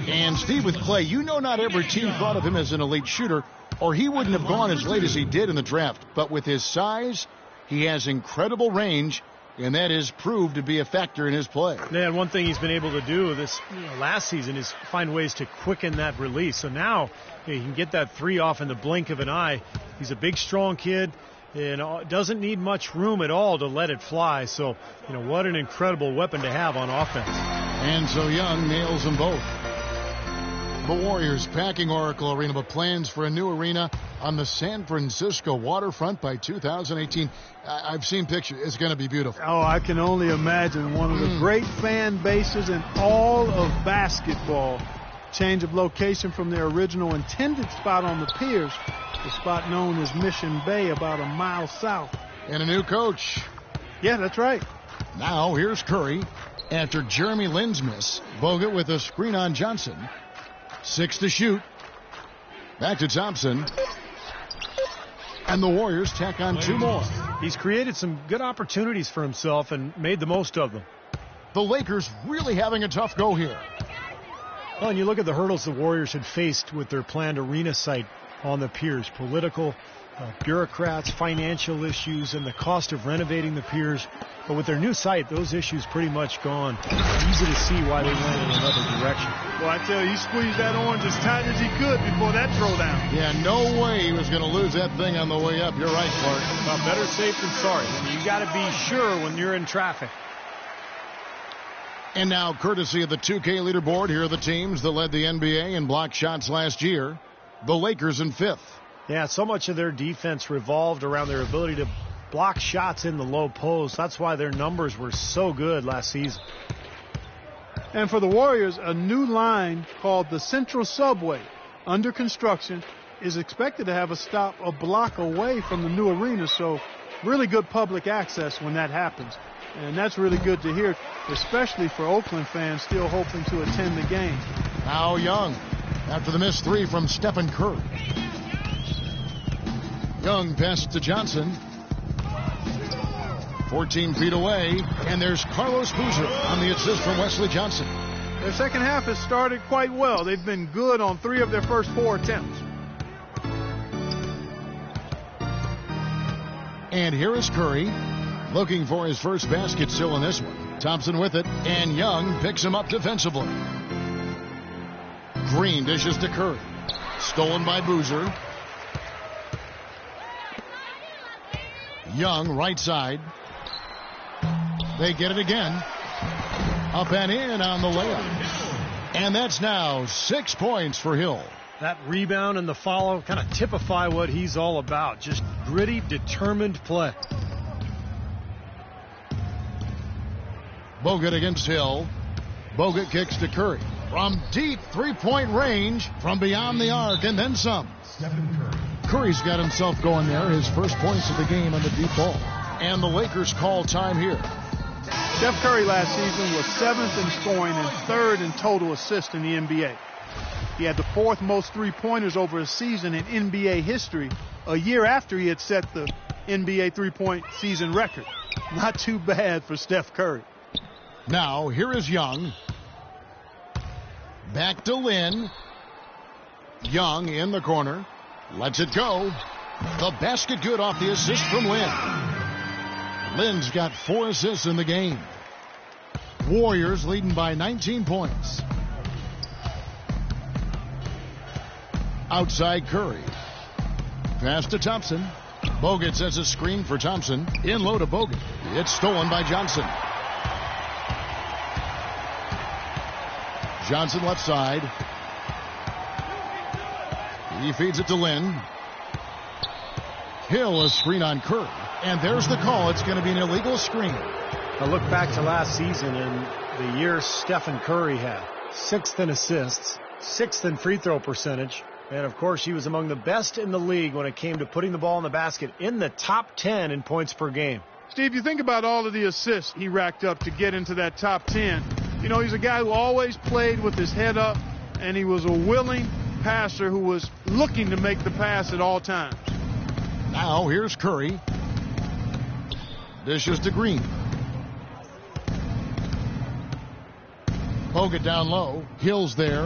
And Steve, with Klay, you know not every team thought of him as an elite shooter, or he wouldn't have gone as late as he did in the draft. But with his size, he has incredible range, and that has proved to be a factor in his play. Yeah, and one thing he's been able to do this last season is find ways to quicken that release. So now he can get that 3 off in the blink of an eye. He's a big, strong kid and doesn't need much room at all to let it fly. So, what an incredible weapon to have on offense. And so Young nails them both. The Warriors packing Oracle Arena, but plans for a new arena on the San Francisco waterfront by 2018. I've seen pictures. It's going to be beautiful. Oh, I can only imagine. One of the great fan bases in all of basketball. Change of location from their original intended spot on the piers, the spot known as Mission Bay, about a mile south. And a new coach. Yeah, that's right. Now here's Curry. After Jeremy Lin's miss, Bogut with a screen on Johnson. 6 to shoot. Back to Thompson. And the Warriors tack on 2 more. He's created some good opportunities for himself and made the most of them. The Lakers really having a tough go here. Well, and you look at the hurdles the Warriors had faced with their planned arena site on the piers. Political, bureaucrats, financial issues, and the cost of renovating the piers. But with their new site, those issues pretty much gone. Easy to see why they went in another direction. Well, I tell you, he squeezed that orange as tight as he could before that throwdown. Yeah, no way he was going to lose that thing on the way up. You're right, Clark. Well, better safe than sorry. I mean, you got to be sure when you're in traffic. And now, courtesy of the 2K leaderboard, here are the teams that led the NBA in block shots last year. The Lakers in 5th. Yeah, so much of their defense revolved around their ability to block shots in the low post. That's why their numbers were so good last season. And for the Warriors, a new line called the Central Subway, under construction, is expected to have a stop a block away from the new arena. So really good public access when that happens. And that's really good to hear, especially for Oakland fans still hoping to attend the game. Now Young, after the missed 3 from Stephen Curry. Young passes to Johnson. 14 feet away, and there's Carlos Boozer on the assist from Wesley Johnson. Their second half has started quite well. They've been good on 3 of their first 4 attempts. And here is Curry, looking for his first basket still in this one. Thompson with it, and Young picks him up defensively. Green dishes to Curry. Stolen by Boozer. Young, right side. They get it again. Up and in on the layup. And that's now 6 points for Hill. That rebound and the follow kind of typify what he's all about. Just gritty, determined play. Bogut against Hill. Bogut kicks to Curry. From deep three-point range, from beyond the arc, and then some. Curry's got himself going there. His first points of the game on the deep ball. And the Lakers call time here. Steph Curry last season was 7th in scoring and 3rd in total assists in the NBA. He had the 4th most three-pointers over a season in NBA history, a year after he had set the NBA three-point season record. Not too bad for Steph Curry. Now, here is Young. Back to Lin. Young in the corner. Lets it go. The basket good off the assist from Lin. Lin's got 4 assists in the game. Warriors leading by 19 points. Outside Curry. Pass to Thompson. Bogut sets a screen for Thompson. In low to Bogut. It's stolen by Johnson. Johnson left side. He feeds it to Lin. Hill a screen on Curry. And there's the call. It's going to be an illegal screen. Now look back to last season and the year Stephen Curry had. 6th in assists, 6th in free throw percentage. And of course, he was among the best in the league when it came to putting the ball in the basket, in the top 10 in points per game. Steve, you think about all of the assists he racked up to get into that top 10. You know, he's a guy who always played with his head up, and he was a willing passer who was looking to make the pass at all times. Now here's Curry. Dishes to Green. Bogut down low. Hill's there.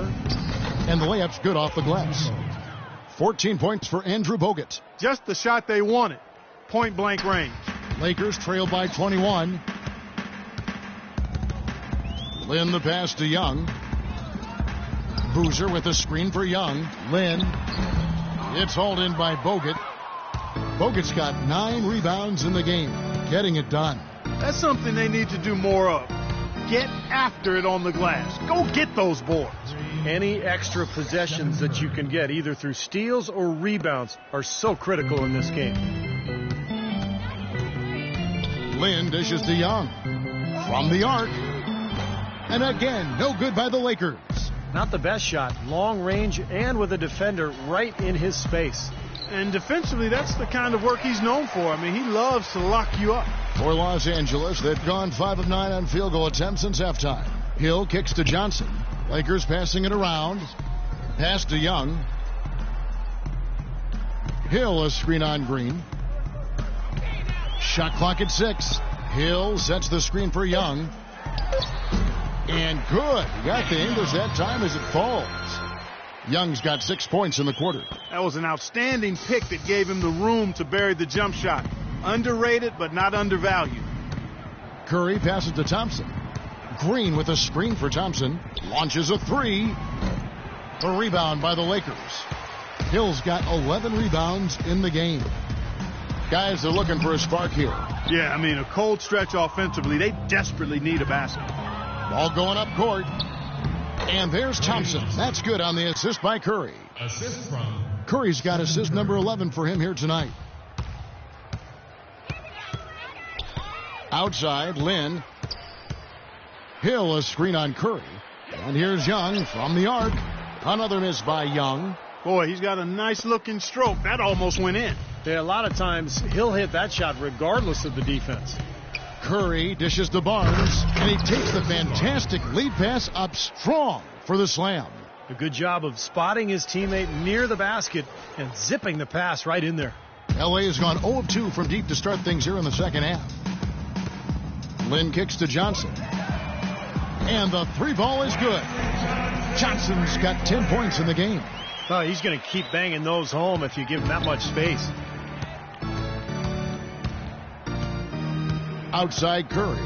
And the layup's good off the glass. 14 points for Andrew Bogut. Just the shot they wanted. Point blank range. Lakers trail by 21. Lin the pass to Young. Boozer with a screen for Young. Lin. It's hauled in by Bogut. Bogut's got 9 rebounds in the game. Getting it done. That's something they need to do more of. get after it on the glass. Go get those boards. Any extra possessions that you can get, either through steals or rebounds, are so critical in this game. Lynn dishes to Young. From the arc. And again, no good by the Lakers. Not the best shot. Long range and with a defender right in his space. And defensively, that's the kind of work he's known for. I mean, he loves to lock you up. For Los Angeles, they've gone 5 of 9 on field goal attempts since halftime. Hill kicks to Johnson. Lakers passing it around. Pass to Young. Hill a screen on Green. Shot clock at 6. Hill sets the screen for Young. And good. He got the English that time as it falls. Young's got 6 points in the quarter. That was an outstanding pick that gave him the room to bury the jump shot. Underrated, but not undervalued. Curry passes to Thompson. Green with a screen for Thompson. Launches a 3. A rebound by the Lakers. Hill's got 11 rebounds in the game. Guys are looking for a spark here. Yeah, I mean, a cold stretch offensively. They desperately need a basket. Ball going up court. And there's Thompson. That's good on the assist by Curry. Assist from Curry's got assist number 11 for him here tonight. Outside, Lynn. Hill a screen on Curry. And here's Young from the arc. Another miss by Young. Boy, he's got a nice looking stroke. That almost went in. Yeah, a lot of times he'll hit that shot regardless of the defense. Curry dishes to Barnes, and he takes the fantastic lead pass up strong for the slam. A good job of spotting his teammate near the basket and zipping the pass right in there. LA has gone 0 of 2 from deep to start things here in the second half. Lynn kicks to Johnson. And the 3 ball is good. Johnson's got 10 points in the game. Oh, he's going to keep banging those home if you give him that much space. Outside Curry.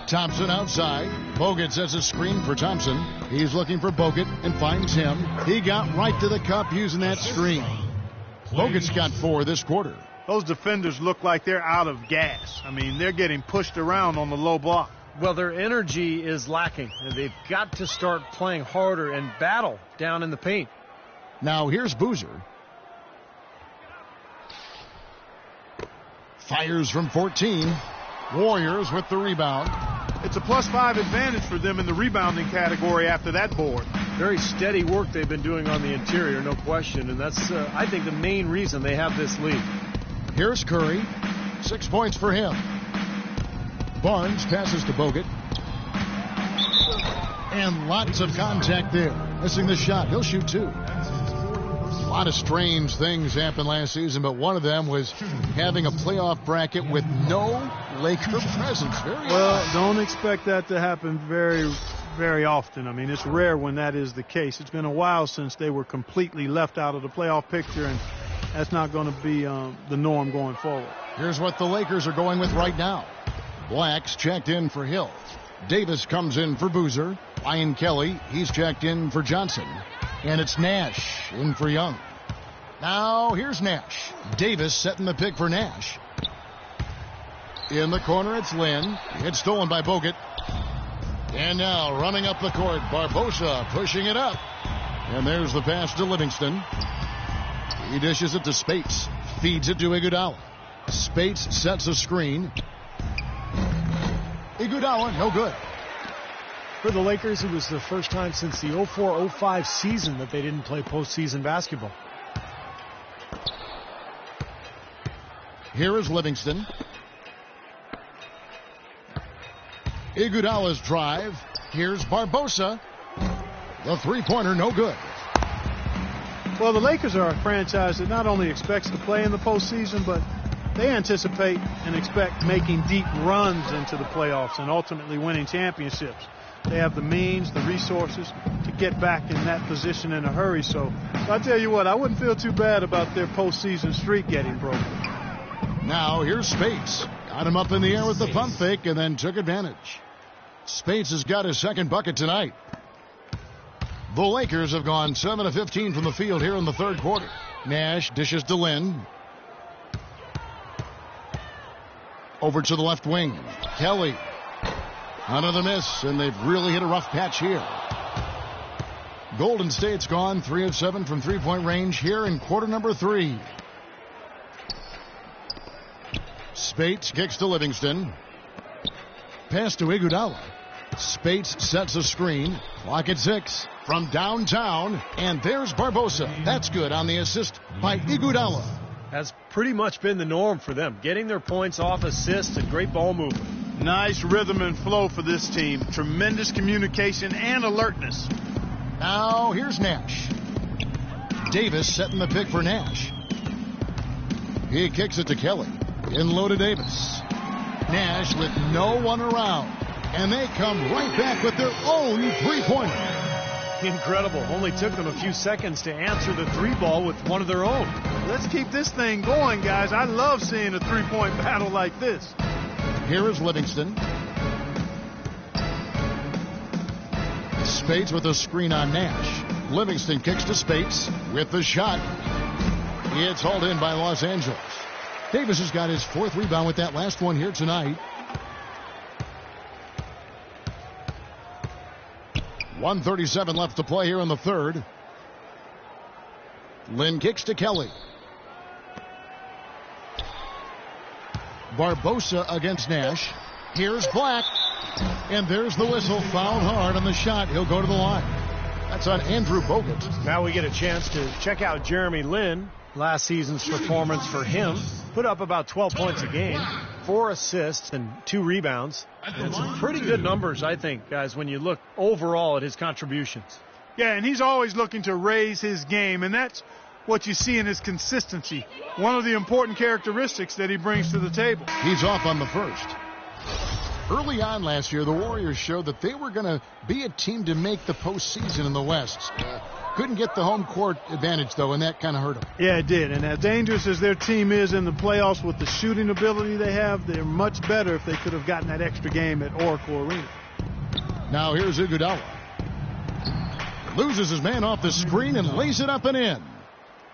Thompson outside. Bogut sets a screen for Thompson. He's looking for Bogut and finds him. He got right to the cup using that screen. Bogut's got 4 this quarter. Those defenders look like they're out of gas. I mean, they're getting pushed around on the low block. Well, their energy is lacking. They've got to start playing harder and battle down in the paint. Now here's Boozer. Fires from 14. Warriors with the rebound. It's a +5 advantage for them in the rebounding category after that board. Very steady work they've been doing on the interior, no question. And that's, I think, the main reason they have this lead. Here's Curry. 6 points for him. Barnes passes to Bogut. And lots of contact there. Missing the shot. He'll shoot 2. A lot of strange things happened last season, but one of them was having a playoff bracket with no Laker presence. Well, don't expect that to happen very, very often. I mean, it's rare when that is the case. It's been a while since they were completely left out of the playoff picture, and that's not going to be the norm going forward. Here's what the Lakers are going with right now. Black's checked in for Hill. Davis comes in for Boozer. Ryan Kelly, he's checked in for Johnson. And it's Nash in for Young. Now here's Nash. Davis setting the pick for Nash. In the corner, it's Lynn. It's stolen by Bogut. And now running up the court, Barbosa pushing it up. And there's the pass to Livingston. He dishes it to Spates. Feeds it to Iguodala. Spates sets a screen. Iguodala, no good. For the Lakers, it was the first time since the 04-05 season that they didn't play postseason basketball. Here is Livingston. Iguodala's drive. Here's Barbosa. The three-pointer, no good. Well, the Lakers are a franchise that not only expects to play in the postseason, but they anticipate and expect making deep runs into the playoffs and ultimately winning championships. They have the means, the resources to get back in that position in a hurry. So I tell you what, I wouldn't feel too bad about their postseason streak getting broken. Now here's Spates. Got him up in the air with the pump fake and then took advantage. Spates has got his second bucket tonight. The Lakers have gone 7 of 15 from the field here in the third quarter. Nash dishes to Lynn. Over to the left wing. Kelly. Another miss, and they've really hit a rough patch here. Golden State's gone 3 of 7 from three-point range here in quarter number 3. Spates kicks to Livingston. Pass to Iguodala. Spates sets a screen. Clock at 6 from downtown, and there's Barbosa. That's good on the assist by Iguodala. Has pretty much been the norm for them, getting their points off assists and great ball movement. Nice rhythm and flow for this team. Tremendous communication and alertness. Now here's Nash. Davis setting the pick for Nash. He kicks it to Kelly. In low to Davis. Nash with no one around. And they come right back with their own three-pointer. Incredible. Only took them a few seconds to answer the three ball with one of their own. Let's keep this thing going, guys. I love seeing a three-point battle like this. Here is Livingston. Spates with a screen on Nash. Livingston kicks to Spates with the shot. It's hauled in by Los Angeles. Davis has got his 4th rebound with that last one here tonight. 1:37 left to play here in the third. Lynn kicks to Kelly. Barbosa against Nash. Here's Black. And there's the whistle. Fouled hard on the shot. He'll go to the line. That's on Andrew Bogut. Now we get a chance to check out Jeremy Lin. Last season's performance for him. Put up about 12 points a game, 4 assists and 2 rebounds. And some pretty good numbers, I think, guys, when you look overall at his contributions. Yeah, and he's always looking to raise his game, and that's what you see in his consistency. One of the important characteristics that he brings to the table. He's off on the first. Early on last year, the Warriors showed that they were going to be a team to make the postseason in the West. Couldn't get the home court advantage, though, and that kind of hurt them. Yeah, it did. And as dangerous as their team is in the playoffs with the shooting ability they have, they're much better if they could have gotten that extra game at Oracle Arena. Now here's Iguodala. Loses his man off the screen and lays it up and in.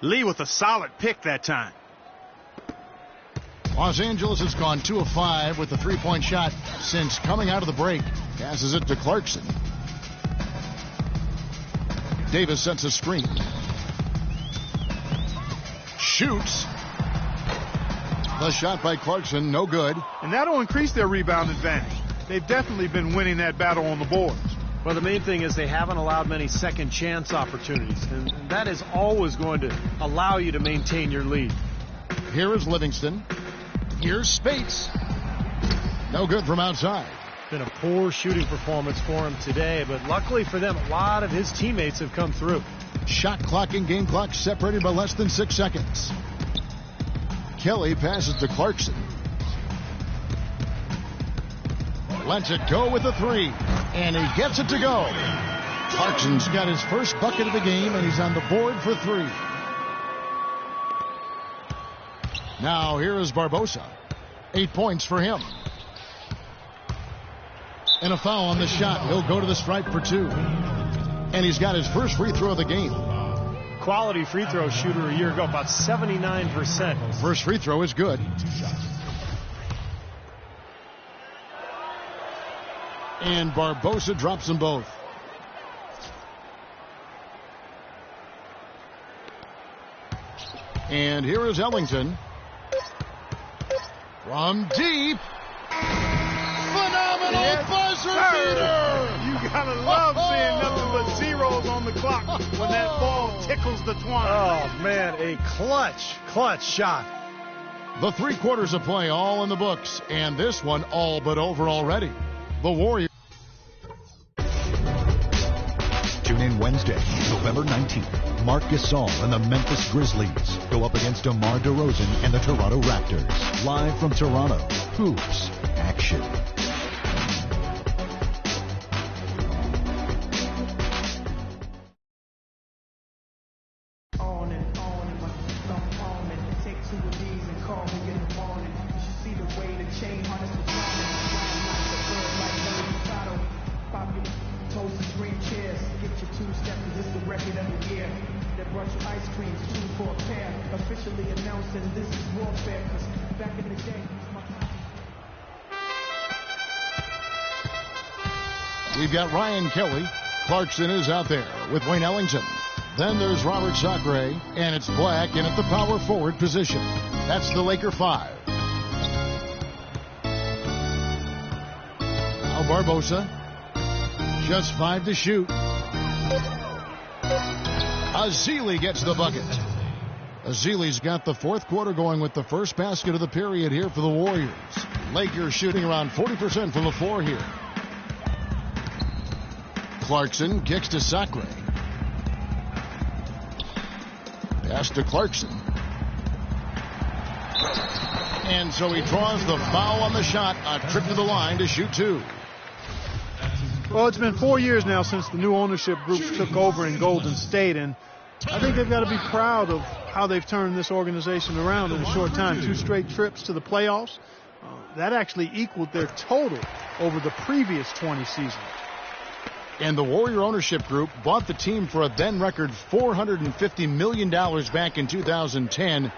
Lee with a solid pick that time. Los Angeles has gone 2 of 5 with the three-point shot since coming out of the break. Passes it to Clarkson. Davis sets a screen. Shoots. The shot by Clarkson, no good. And that'll increase their rebound advantage. They've definitely been winning that battle on the boards. Well, the main thing is they haven't allowed many second chance opportunities, and that is always going to allow you to maintain your lead. Here is Livingston. Here's Spates. No good from outside. Been a poor shooting performance for him today, but luckily for them, a lot of his teammates have come through. Shot clock and game clock separated by less than 6 seconds. Kelly passes to Clarkson. Lets it go with a 3, and he gets it to go. Clarkson's got his first bucket of the game, and he's on the board for 3. Now here is Barbosa. 8 points for him. And a foul on the shot. He'll go to the stripe for 2. And he's got his first free throw of the game. Quality free throw shooter a year ago, about 79%. First free throw is good. And Barbosa drops them both. And here is Ellington. From deep. Phenomenal buzzer beater! You gotta love seeing nothing but zeros on the clock when that ball tickles the twine. Oh, man, a clutch shot. The 3 quarters of play all in the books, and this one all but over already. The Warriors. Tune in Wednesday, November 19th. Marc Gasol and the Memphis Grizzlies go up against DeMar DeRozan and the Toronto Raptors. Live from Toronto, hoops action. We've got Ryan Kelly. Clarkson is out there with Wayne Ellington. Then there's Robert Sacre, and it's Black in at the power forward position. That's the Laker 5. Now Barbosa. Just 5 to shoot. Azili gets the bucket. Azili's got the fourth quarter going with the first basket of the period here for the Warriors. Lakers shooting around 40% from the floor here. Clarkson kicks to Sacre. Pass to Clarkson. And so he draws the foul on the shot. A trip to the line to shoot 2. Well, it's been 4 years now since the new ownership group took over in Golden State, and I think they've got to be proud of how they've turned this organization around in a short time. 2 straight trips to the playoffs. That actually equaled their total over the previous 20 seasons. And the Warrior ownership group bought the team for a then record $450 million back in 2010.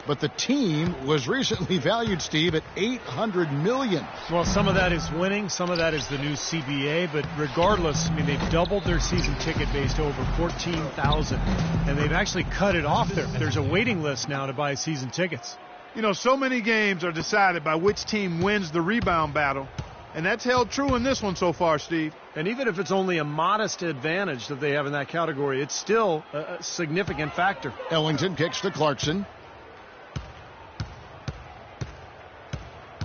But the team was recently valued, Steve, at $800 million. Well, some of that is winning. Some of that is the new CBA. But regardless, I mean, they've doubled their season ticket base to over 14,000. And they've actually cut it off there. There's a waiting list now to buy season tickets. You know, so many games are decided by which team wins the rebound battle. And that's held true in this one so far, Steve. And even if it's only a modest advantage that they have in that category, it's still a significant factor. Ellington kicks to Clarkson.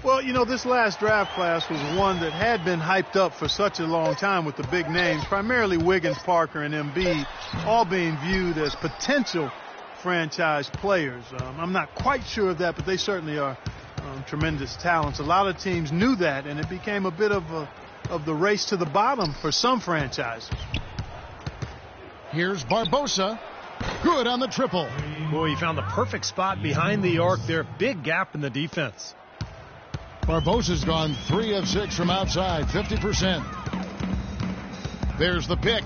Well, you know, this last draft class was one that had been hyped up for such a long time with the big names, primarily Wiggins, Parker, and Embiid, all being viewed as potential franchise players. I'm not quite sure of that, but they certainly are tremendous talents. A lot of teams knew that, and it became a bit of the race to the bottom for some franchises. Here's Barbosa. Good on the triple. Boy, he found the perfect spot behind the arc there. Big gap in the defense. Barbosa's gone 3 of 6 from outside, 50%. There's the pick.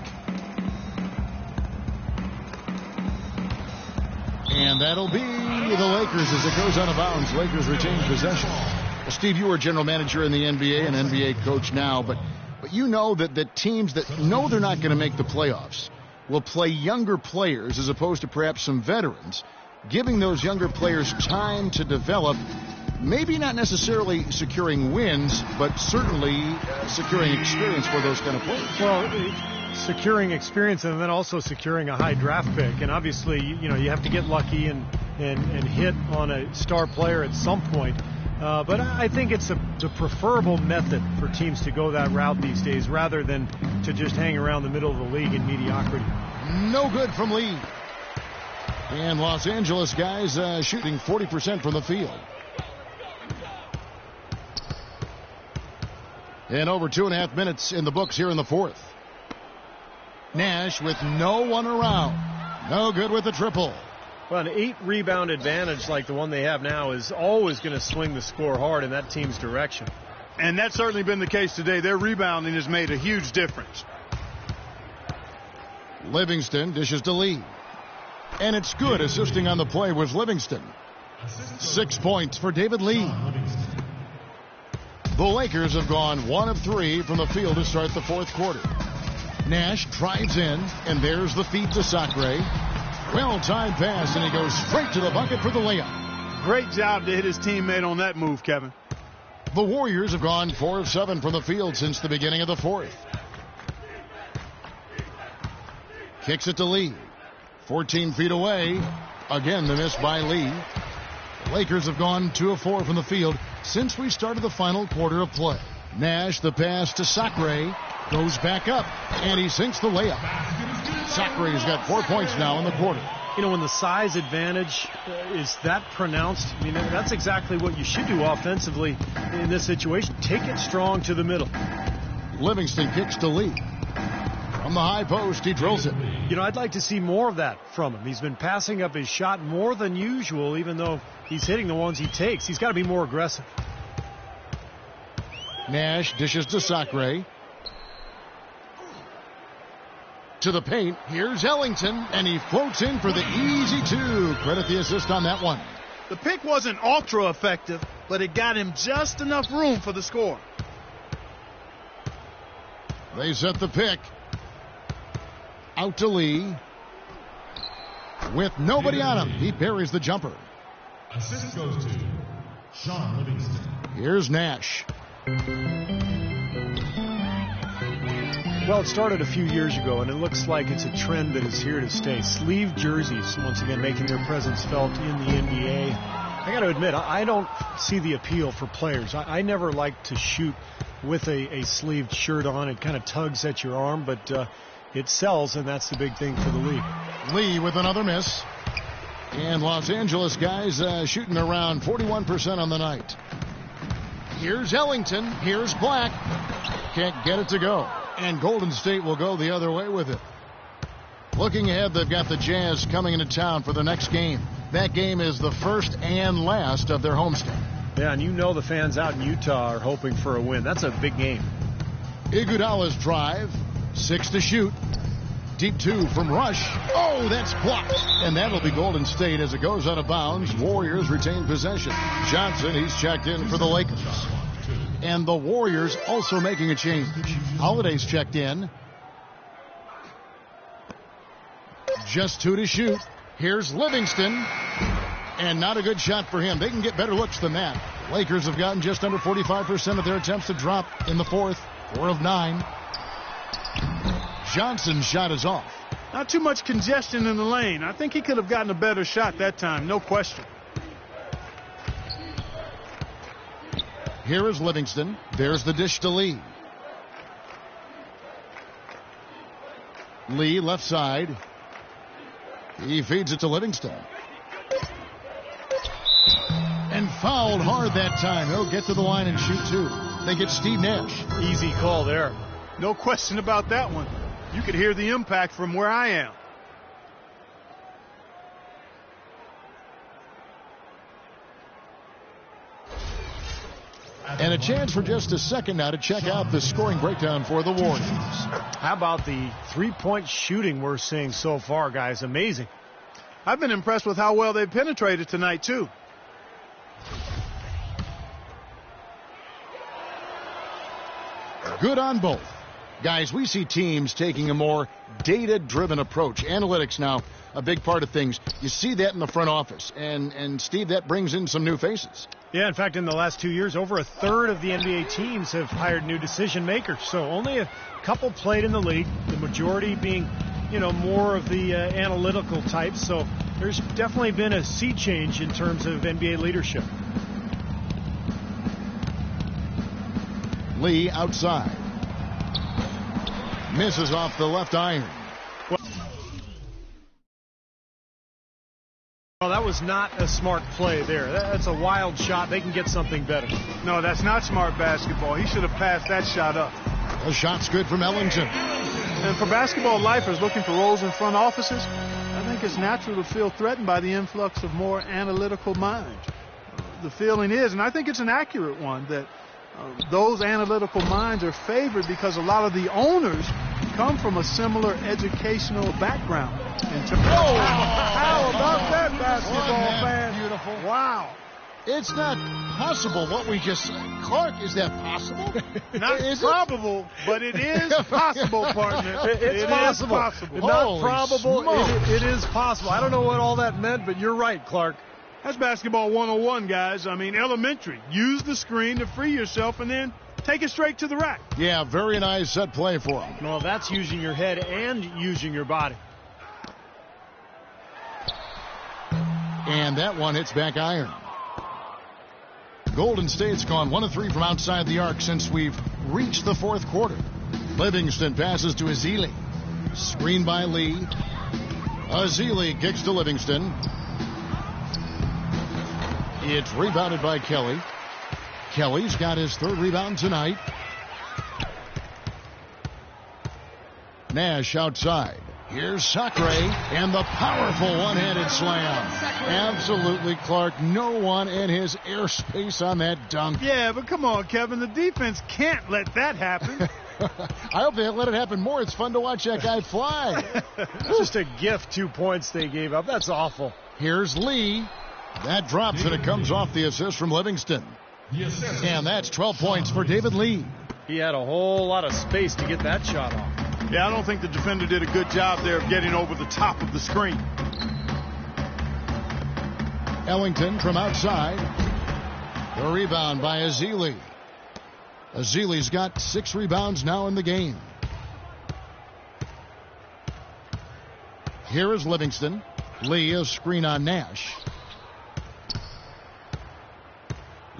And that'll be the Lakers as it goes out of bounds. Lakers retain possession. Well, Steve, you were general manager in the NBA and NBA coach now, but you know that teams that know they're not going to make the playoffs will play younger players as opposed to perhaps some veterans, giving those younger players time to develop. Maybe not necessarily securing wins, but certainly securing experience for those kind of players. Well, securing experience and then also securing a high draft pick. And obviously, you know, you have to get lucky and hit on a star player at some point. But I think it's the preferable method for teams to go that route these days rather than to just hang around the middle of the league in mediocrity. No good from Lee. And Los Angeles guys shooting 40% from the field. And over 2.5 minutes in the books here in the fourth. Nash with no one around. No good with the triple. Well, an 8-rebound advantage like the one they have now is always going to swing the score hard in that team's direction. And that's certainly been the case today. Their rebounding has made a huge difference. Livingston dishes to Lee. And it's good. Assisting on the play was Livingston. 6 points for David Lee. The Lakers have gone 1 of 3 from the field to start the fourth quarter. Nash drives in, and there's the feed to Sacre. Well-timed pass, and he goes straight to the bucket for the layup. Great job to hit his teammate on that move, Kevin. The Warriors have gone 4 of 7 from the field since the beginning of the fourth. Kicks it to Lee. 14 feet away. Again, the miss by Lee. The Lakers have gone 2 of 4 from the field since we started the final quarter of play. Nash, the pass to Sacre, goes back up, and he sinks the layup. Sacre's got 4 points now in the quarter. You know, when the size advantage is that pronounced, I mean, that's exactly what you should do offensively in this situation. Take it strong to the middle. Livingston kicks to Lee. From the high post, he drills it. You know, I'd like to see more of that from him. He's been passing up his shot more than usual, even though he's hitting the ones he takes. He's got to be more aggressive. Nash dishes to Sacre. To the paint. Here's Ellington, and he floats in for the easy 2. Credit the assist on that one. The pick wasn't ultra effective, but it got him just enough room for the score. They set the pick. Out to Lee. With nobody on him, he buries the jumper. Assist goes to Sean Livingston. Here's Nash. Well, it started a few years ago, and it looks like it's a trend that is here to stay. Sleeve jerseys, once again, making their presence felt in the NBA. I got to admit, I don't see the appeal for players. I never like to shoot with a sleeved shirt on. It kind of tugs at your arm, but it sells, and that's the big thing for the league. Lee with another miss. And Los Angeles guys shooting around 41% on the night. Here's Ellington. Here's Black. Can't get it to go. And Golden State will go the other way with it. Looking ahead, they've got the Jazz coming into town for the next game. That game is the first and last of their homestand. Yeah, and you know the fans out in Utah are hoping for a win. That's a big game. Iguodala's drive. 6 to shoot. Deep 2 from Rush. Oh, that's blocked. And that'll be Golden State as it goes out of bounds. Warriors retain possession. Johnson, he's checked in for the Lakers. And the Warriors also making a change. Holiday's checked in. Just 2 to shoot. Here's Livingston. And not a good shot for him. They can get better looks than that. Lakers have gotten just under 45% of their attempts to drop in the fourth. 4 of 9. Johnson's shot is off. Not too much congestion in the lane. I think he could have gotten a better shot that time, no question. Here is Livingston. There's the dish to Lee. Lee left side. He feeds it to Livingston. And fouled hard that time. He'll get to the line and shoot 2. They get Steve Nash. Easy call there. No question about that one. You could hear the impact from where I am. And a chance for just a second now to check out the scoring breakdown for the Warriors. How about the three-point shooting we're seeing so far, guys? Amazing. I've been impressed with how well they've penetrated tonight, too. Good on both. Guys, we see teams taking a more data-driven approach. Analytics now, a big part of things. You see that in the front office. And Steve, that brings in some new faces. Yeah, in fact, in the last 2 years, over a third of the NBA teams have hired new decision makers. So only a couple played in the league, the majority being, more of the analytical types. So there's definitely been a sea change in terms of NBA leadership. Lee outside. Misses off the left iron. Well, that was not a smart play there. That's a wild shot. They can get something better. No, that's not smart basketball. He should have passed that shot up. The shot's good from Ellington. And for basketball lifers looking for roles in front offices, I think it's natural to feel threatened by the influx of more analytical minds. The feeling is, and I think it's an accurate one, that those analytical minds are favored because a lot of the owners come from a similar educational background. How about that, basketball fan? Beautiful. Wow. It's not possible what we just said. Clark, is that possible? Not probable, but it is possible, partner. It's possible. Not probable. It is possible. I don't know what all that meant, but you're right, Clark. That's basketball 101, guys. I mean, elementary. Use the screen to free yourself and then take it straight to the rack. Yeah, very nice set play for him. Well, that's using your head and using your body. And that one hits back iron. Golden State's gone 1 of 3 from outside the arc since we've reached the fourth quarter. Livingston passes to Azili. Screen by Lee. Azili kicks to Livingston. It's rebounded by Kelly. Kelly's got his 3rd rebound tonight. Nash outside. Here's Sacre and the powerful one-handed slam. Absolutely, Clark. No one in his airspace on that dunk. Yeah, but come on, Kevin. The defense can't let that happen. I hope they let it happen more. It's fun to watch that guy fly. Just a gift, 2 points they gave up. That's awful. Here's Lee. That drops and it comes off the assist from Livingston. And that's 12 points for David Lee. He had a whole lot of space to get that shot off. Yeah, I don't think the defender did a good job there of getting over the top of the screen. Ellington from outside. The rebound by Ezeli. Ezeli's got 6 rebounds now in the game. Here is Livingston. Lee, a screen on Nash.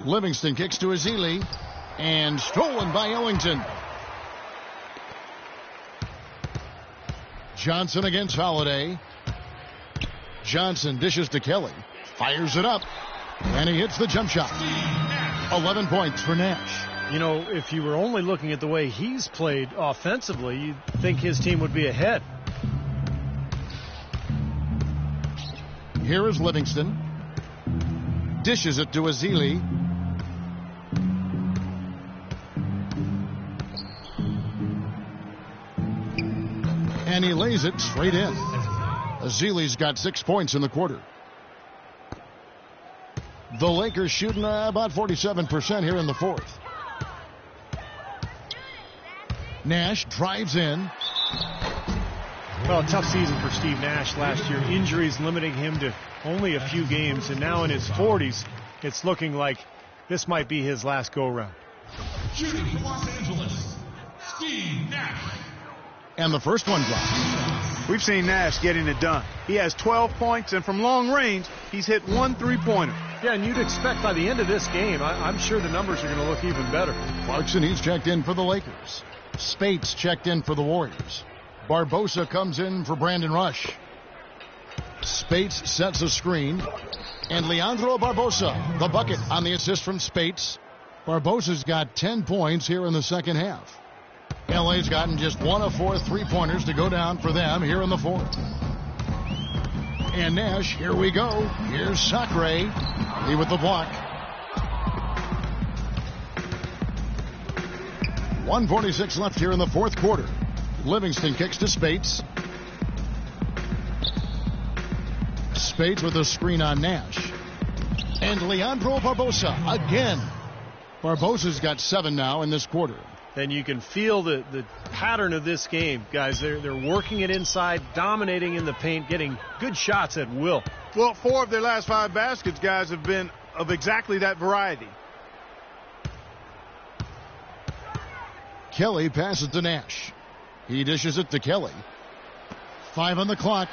Livingston kicks to Ezeli. And stolen by Ellington. Johnson against Holiday. Johnson dishes to Kelly. Fires it up. And he hits the jump shot. 11 points for Nash. You know, if you were only looking at the way he's played offensively, you'd think his team would be ahead. Here is Livingston. Dishes it to Ezeli. And he lays it straight in. Ezeli's got 6 points in the quarter. The Lakers shooting about 47% here in the fourth. Nash drives in. Well, a tough season for Steve Nash last year. Injuries limiting him to only a few games. And now in his 40s, it's looking like this might be his last go-round. Shooting for Los Angeles, Steve Nash. And the first one drops. We've seen Nash getting it done. He has 12 points, and from long range, he's hit 1 3-pointer. Yeah, and you'd expect by the end of this game, I'm sure the numbers are going to look even better. Clarkson, he's checked in for the Lakers. Spates checked in for the Warriors. Barbosa comes in for Brandon Rush. Spates sets a screen. And Leandro Barbosa, the bucket on the assist from Spates. Barbosa's got 10 points here in the second half. LA's gotten just 1 of 4 3-pointers to go down for them here in the fourth. And Nash, here we go. Here's Sacre. He with the block. 1:46 left here in the fourth quarter. Livingston kicks to Spates. Spates with a screen on Nash. And Leandro Barbosa again. Barbosa's got 7 now in this quarter. Then you can feel the pattern of this game, guys. They're working it inside, dominating in the paint, getting good shots at will. Well, 4 of their last 5 baskets, guys, have been of exactly that variety. Kelly passes to Nash. He dishes it to Kelly. 5 on the clock.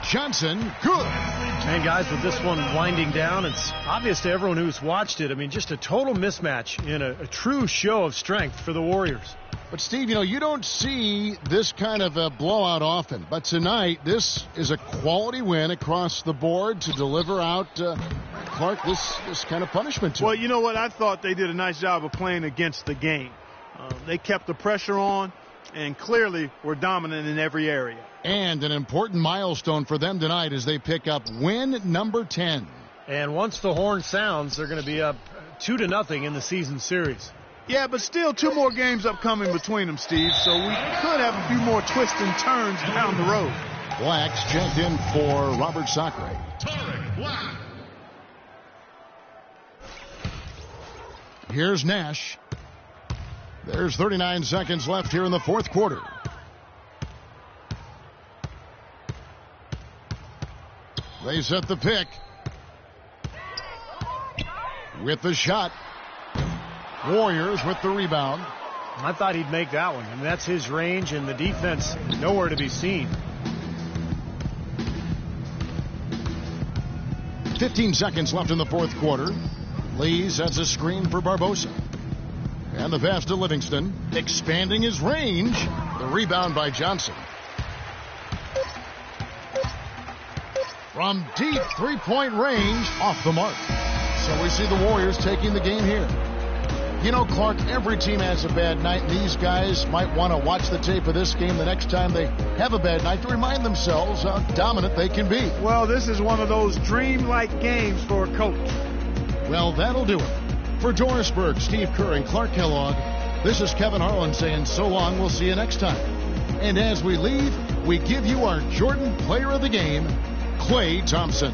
Johnson, good. And guys, with this one winding down, it's obvious to everyone who's watched it. I mean, just a total mismatch in a true show of strength for the Warriors. But Steve, you know, you don't see this kind of a blowout often. But tonight, this is a quality win across the board to deliver out, Clark, this kind of punishment to Well, him. you know what? I thought they did a nice job of playing against the game. They kept the pressure on and clearly were dominant in every area. And an important milestone for them tonight as they pick up win number 10. And once the horn sounds, they're going to be up 2-0 in the season series. Yeah, but still 2 more games upcoming between them, Steve, so we could have a few more twists and turns down the road. Black's checked in for Robert Sacre. Tarek Black. Here's Nash. There's 39 seconds left here in the fourth quarter. They set the pick. With the shot. Warriors with the rebound. I thought he'd make that one. I mean, that's his range, and the defense nowhere to be seen. 15 seconds left in the fourth quarter. Lee sets a screen for Barbosa. And the pass to Livingston, expanding his range. The rebound by Johnson. From deep three-point range, off the mark. So we see the Warriors taking the game here. You know, Clark, every team has a bad night, and these guys might want to watch the tape of this game the next time they have a bad night to remind themselves how dominant they can be. Well, this is one of those dream-like games for a coach. Well, that'll do it. For Dorisburg, Steve Kerr, and Clark Kellogg, this is Kevin Harlan saying so long. We'll see you next time. And as we leave, we give you our Jordan Player of the Game, Klay Thompson.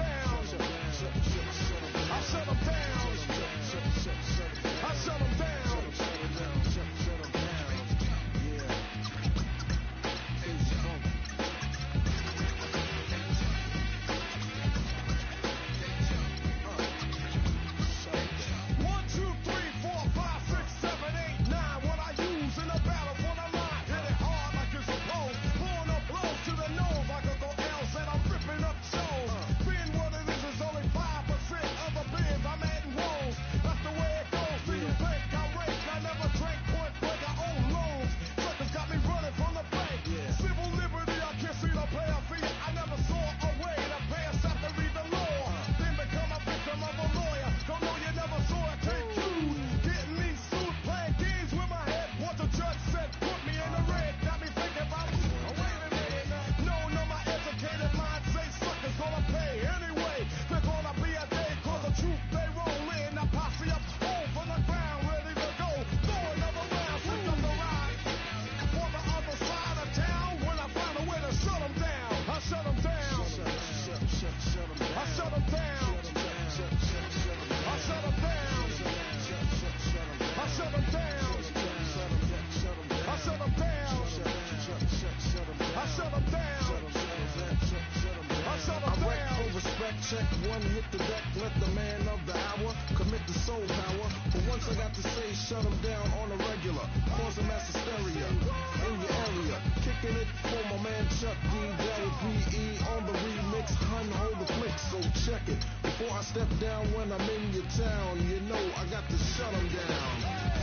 down. I shut them down. I shut them down. Check one, hit the deck, let the man of the hour commit the soul power. But once I got to say, shut him down on a regular, causing mass hysteria in your area. Kicking it for my man Chuck D, Daryl P.E. on the remix, hun, hold the flick, so check it. Before I step down when I'm in your town, you know I got to shut him down.